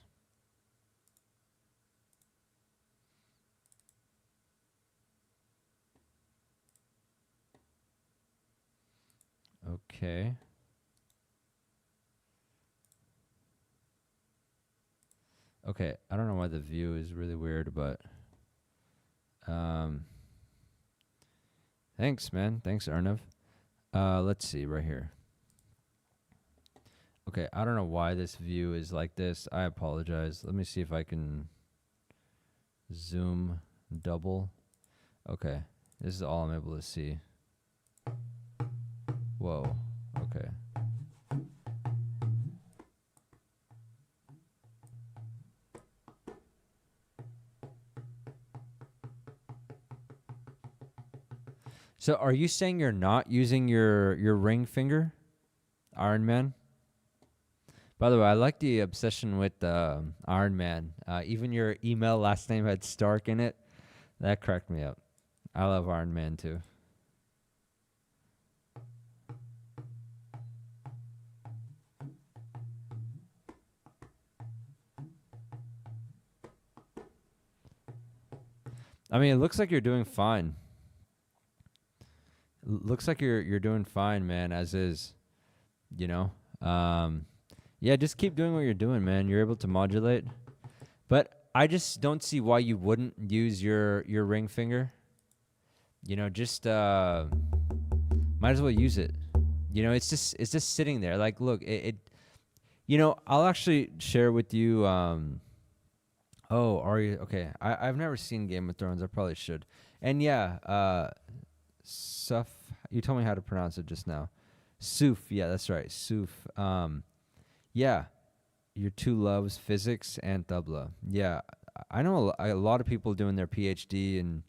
Okay. Okay, I don't know why the view is really weird, but thanks, man. Thanks, Arnav. Let's see right here. Okay, I don't know why this view is like this. I apologize. Let me see if I can zoom double. Okay, this is all I'm able to see. Whoa. Okay. So are you saying you're not using your ring finger, Iron Man? By the way, I like the obsession with Iron Man. Even your email last name had Stark in it. That cracked me up. I love Iron Man too. I mean, it looks like you're doing fine. Looks like you're doing fine, man, as is. Yeah, just keep doing what you're doing, man. You're able to modulate. But I just don't see why you wouldn't use your ring finger. Just might as well use it. It's just sitting there. Like, look, it I'll actually share with you oh, are you okay? I've never seen Game of Thrones. I probably should. And yeah, Suf, you told me how to pronounce it just now. Suf, yeah, that's right. Suf. Yeah, your two loves, physics and tabla. Yeah, I know a lot of people doing their PhD in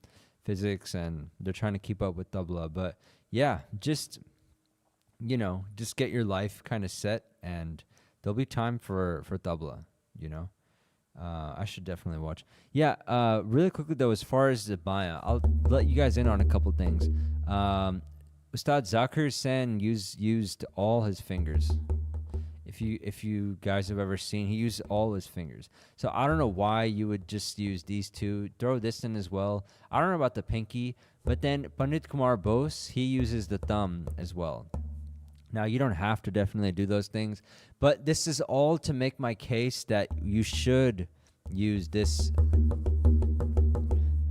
physics and they're trying to keep up with tabla. But yeah, just get your life kind of set and there'll be time for tabla. I should definitely watch. Yeah, really quickly though, as far as the Maya, I'll let you guys in on a couple things. Ustad Zakir Sen used all his fingers. If you guys have ever seen, he used all his fingers. So I don't know why you would just use these two. Throw this in as well. I don't know about the pinky, but then Pandit Kumar Bose, he uses the thumb as well. Now, you don't have to definitely do those things, but this is all to make my case that you should use this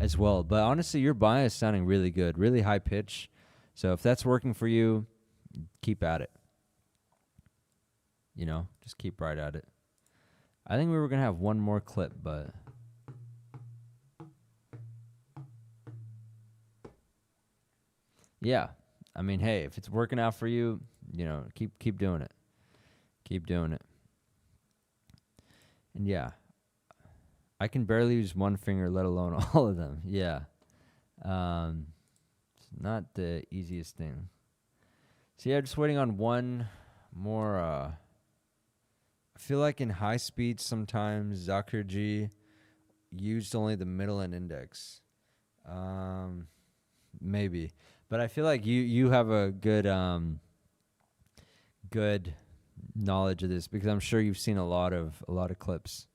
as well. But honestly, your Baya is sounding really good, really high pitch. So if that's working for you, keep at it. You know, just keep right at it. I think we were going to have one more clip, but yeah. I mean, hey, if it's working out for you, you know, keep doing it. Keep doing it. And yeah, I can barely use one finger, let alone all of them. Yeah. It's not the easiest thing. So yeah, just waiting on one more. I feel like in high speed sometimes Zakir G used only the middle and index. Maybe. But I feel like you have a good good knowledge of this because I'm sure you've seen a lot of clips.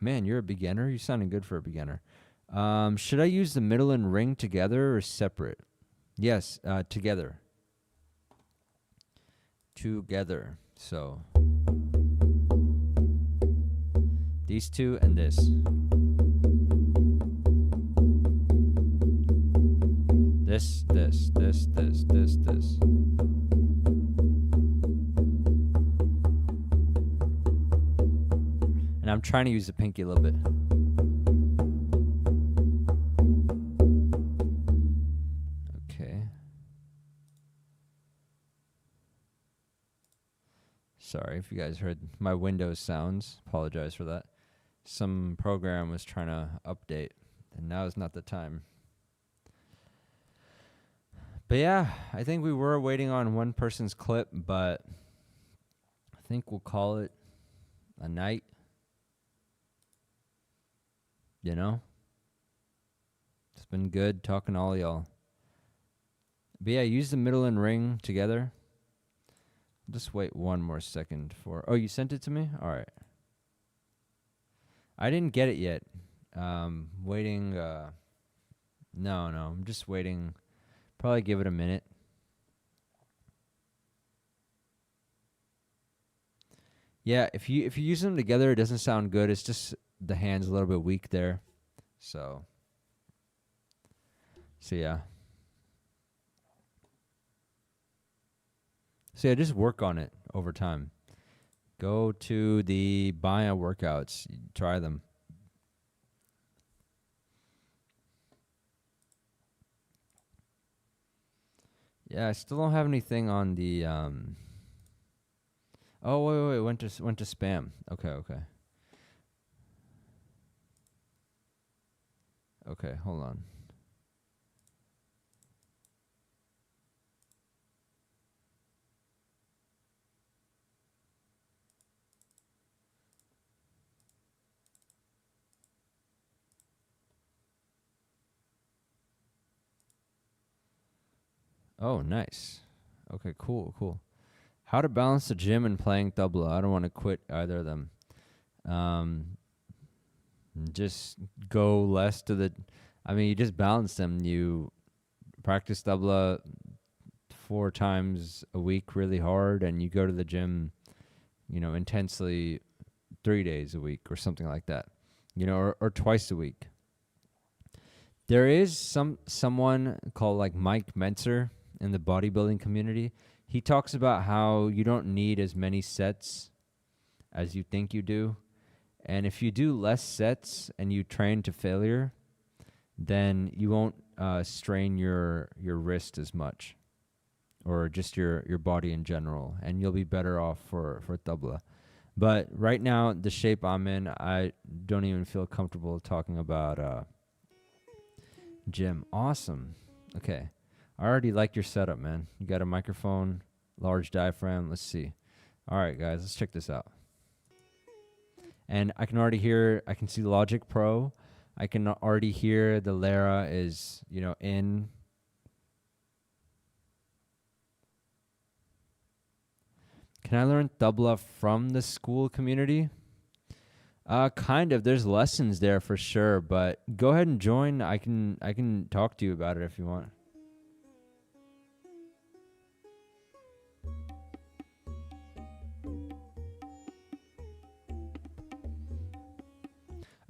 Man, you're a beginner. You're sounding good for a beginner. Should I use the middle and ring together or separate? Yes, together. Together. So these two and this. This. And I'm trying to use the pinky a little bit. Okay. Sorry if you guys heard my Windows sounds. Apologize for that. Some program was trying to update, and now is not the time. But yeah, I think we were waiting on one person's clip, but I think we'll call it a night. You know? It's been good talking to all y'all. But yeah, use the middle and ring together. Just wait one more second for... Oh, you sent it to me? All right. I didn't get it yet. Waiting... No, I'm just waiting... Probably give it a minute. Yeah, if you use them together, it doesn't sound good. It's just the hand's a little bit weak there. So yeah. So yeah, just work on it over time. Go to the Baya workouts. Try them. Yeah, I still don't have anything on the Oh, wait, went to spam. Okay. Okay, hold on. Oh, nice. Okay, cool. How to balance the gym and playing tabla. I don't want to quit either of them. Just go less to the... I mean, you just balance them. You practice tabla 4 times a week really hard, and you go to the gym, intensely 3 days a week or something like that, or twice a week. There is someone called like Mike Mentzer in the bodybuilding community. He talks about how you don't need as many sets as you think you do. And if you do less sets and you train to failure, then you won't strain your wrist as much, or just your body in general, and you'll be better off for tabla. But right now, the shape I'm in, I don't even feel comfortable talking about gym. Awesome. Okay. I already like your setup, man. You got a microphone, large diaphragm. Let's see. All right, guys, let's check this out. And I can already hear, I can see Logic Pro. I can already hear the Lyra is, in. Can I learn tabla from the school community? Kind of. There's lessons there for sure, but go ahead and join. I can talk to you about it if you want.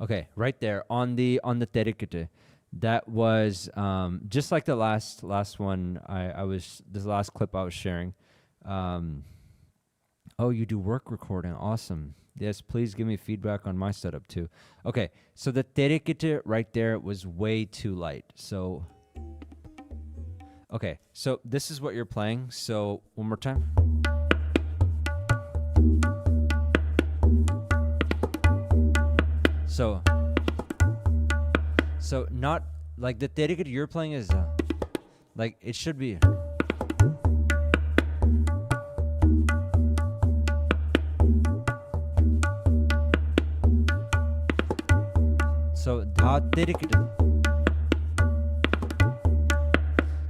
Okay, right there on the terikete. That was just like the last one. I was this last clip I was sharing. Oh, you do work recording. Awesome. Yes, please give me feedback on my setup too. Okay, so the terikete right there was way too light. So, okay, so this is what you're playing. So one more time. So not like the terikete you're playing is like it should be. So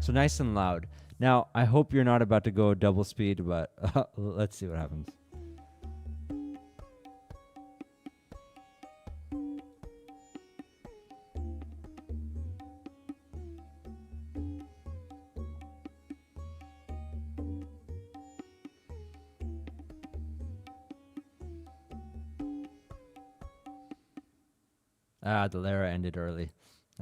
so nice and loud. Now I hope you're not about to go double speed, but let's see what happens. The Lyra ended early.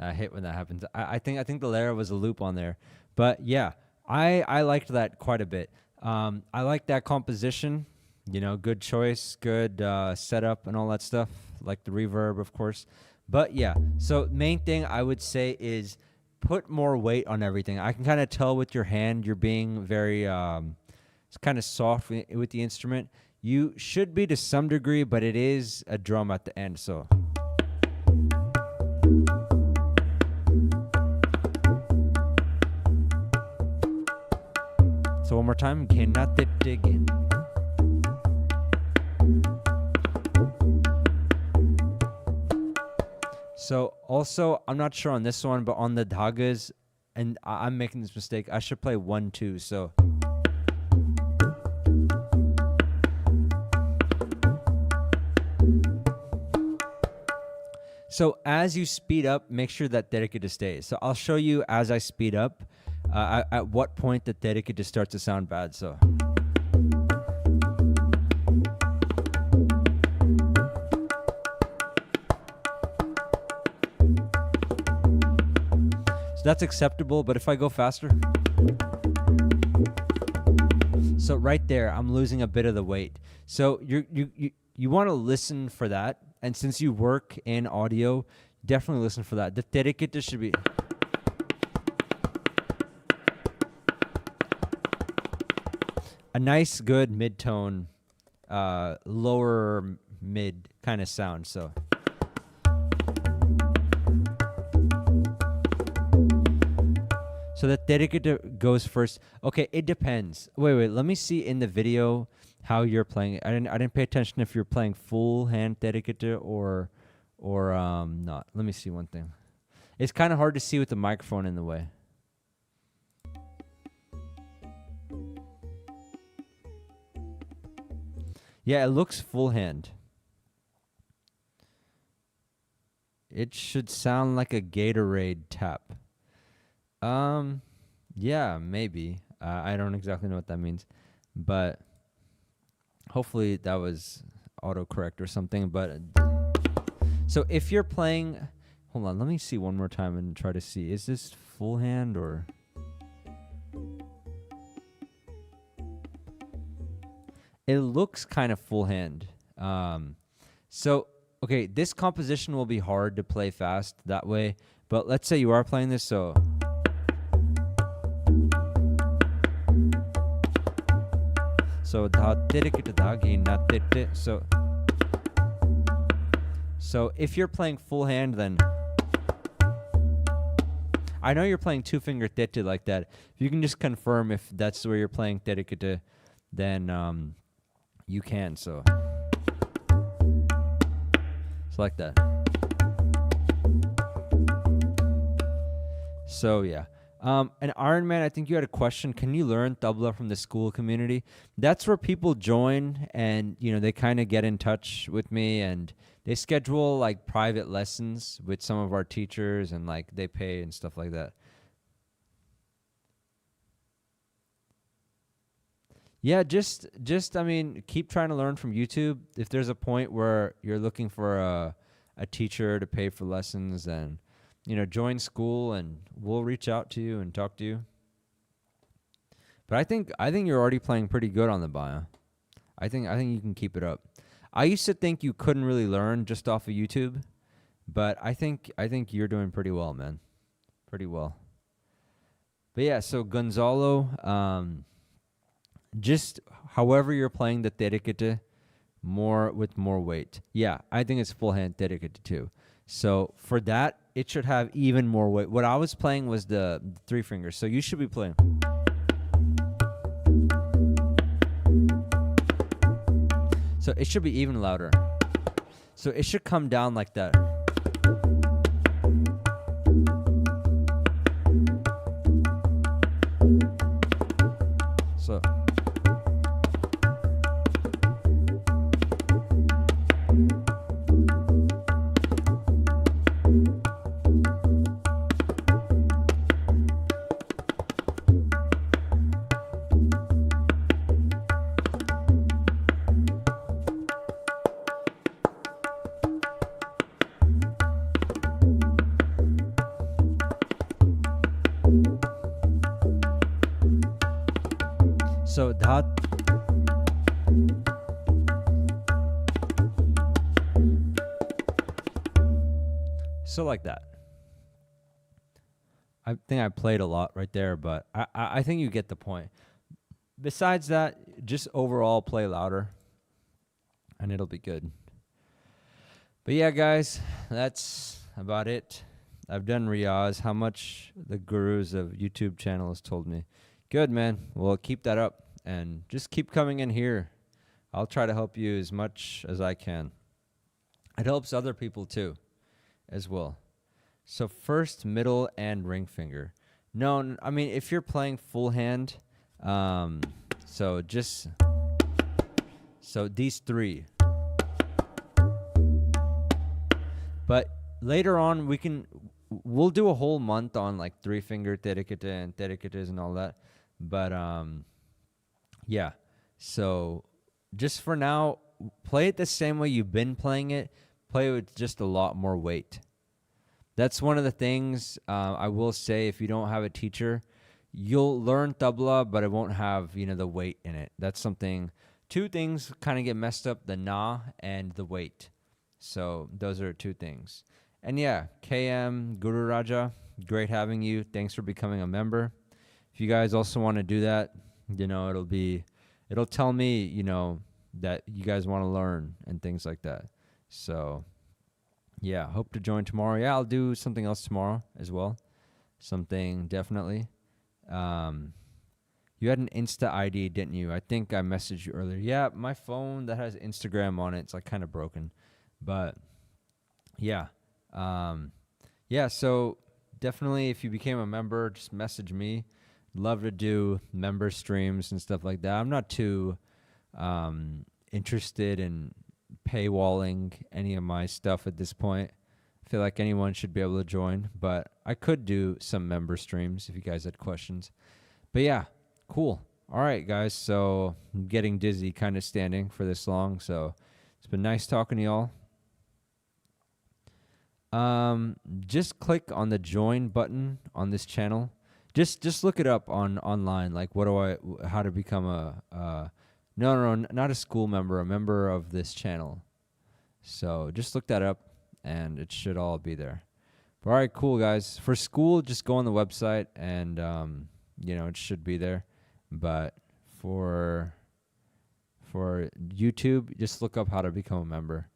I hate when that happens. I think the Lyra was a loop on there, but yeah, I liked that quite a bit. I like that composition. Good choice, good setup, and all that stuff. Like the reverb, of course. But yeah, so main thing I would say is put more weight on everything. I can kind of tell with your hand you're being very it's kind of soft with the instrument. You should be to some degree, but it is a drum at the end, so. So one more time, again. So also, I'm not sure on this one, but on the dhagas, and I'm making this mistake, I should play 1-2, so. So as you speed up, make sure that terikete stays. So I'll show you as I speed up, at what point the terikete starts to sound bad, so. So that's acceptable, but if I go faster. So right there, I'm losing a bit of the weight. So you want to listen for that, and since you work in audio, definitely listen for that. The terikete should be. A nice, good mid-tone, lower mid kind of sound. So the terikete goes first. Okay, it depends. Wait. Let me see in the video how you're playing it. I didn't pay attention if you're playing full hand terikete or not. Let me see one thing. It's kind of hard to see with the microphone in the way. Yeah, it looks full hand. It should sound like a Gatorade tap. Yeah, maybe. I don't exactly know what that means, but hopefully that was autocorrect or something. But so if you're playing, hold on, let me see one more time and try to see. Is this full hand or? It looks kind of full hand. So, okay, this composition will be hard to play fast that way. But let's say you are playing this, so. So, if you're playing full hand, then. I know you're playing two-finger tete like that. If you can just confirm if that's where you're playing terikete, then you can, so. like that. So yeah. And Iron Man, I think you had a question. Can you learn tabla from the school community? That's where people join, and they kind of get in touch with me, and they schedule like private lessons with some of our teachers, and like they pay and stuff like that. Yeah, just I mean, keep trying to learn from YouTube. If there's a point where you're looking for a teacher to pay for lessons, then join school, and we'll reach out to you and talk to you. But I think you're already playing pretty good on the bio. I think you can keep it up. I used to think you couldn't really learn just off of YouTube, but I think you're doing pretty well, man. Pretty well. But yeah, so Gonzalo, just however you're playing the terikete, more with more weight. Yeah, I think it's full hand terikete too. So for that, it should have even more weight. What I was playing was the three fingers. So you should be playing. So it should be even louder. So it should come down like that. So So that like that. I think I played a lot right there, but I think you get the point. Besides that, just overall play louder, and it'll be good. But yeah, guys, that's about it. I've done Riyaz. How much the gurus of YouTube channel has told me. Good, man. Well, keep that up. And just keep coming in here. I'll try to help you as much as I can. It helps other people too, as well. So first, middle, and ring finger. No, I mean, if you're playing full hand, so these three. But later on, we'll do a whole month on like three finger terikete and teriketes and all that. But yeah, so just for now, play it the same way you've been playing it. Play with just a lot more weight. That's one of the things I will say. If you don't have a teacher, you'll learn tabla, but it won't have the weight in it. That's something. Two things kind of get messed up: the na and the weight. So those are two things. And yeah, KM Guru Raja, great having you. Thanks for becoming a member. If you guys also want to do that, it'll tell me, that you guys want to learn and things like that. So yeah, hope to join tomorrow. Yeah, I'll do something else tomorrow as well. Something definitely. You had an Insta ID, didn't you? I think I messaged you earlier. Yeah, my phone that has Instagram on it, it's like kind of broken. But yeah. Yeah, so definitely if you became a member, just message me. Love to do member streams and stuff like that. I'm not too interested in paywalling any of my stuff at this point. I feel like anyone should be able to join, but I could do some member streams if you guys had questions. But yeah, cool. All right, guys. So I'm getting dizzy kind of standing for this long. So it's been nice talking to y'all. Just click on the join button on this channel. Just look it up online. Like, how to become no, not a school member, a member of this channel. So just look that up, and it should all be there. But all right, cool, guys. For school, just go on the website, and it should be there. But for YouTube, just look up how to become a member.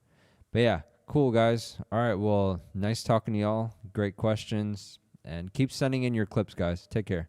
But yeah, cool, guys. All right, well, nice talking to y'all. Great questions. And keep sending in your clips, guys. Take care.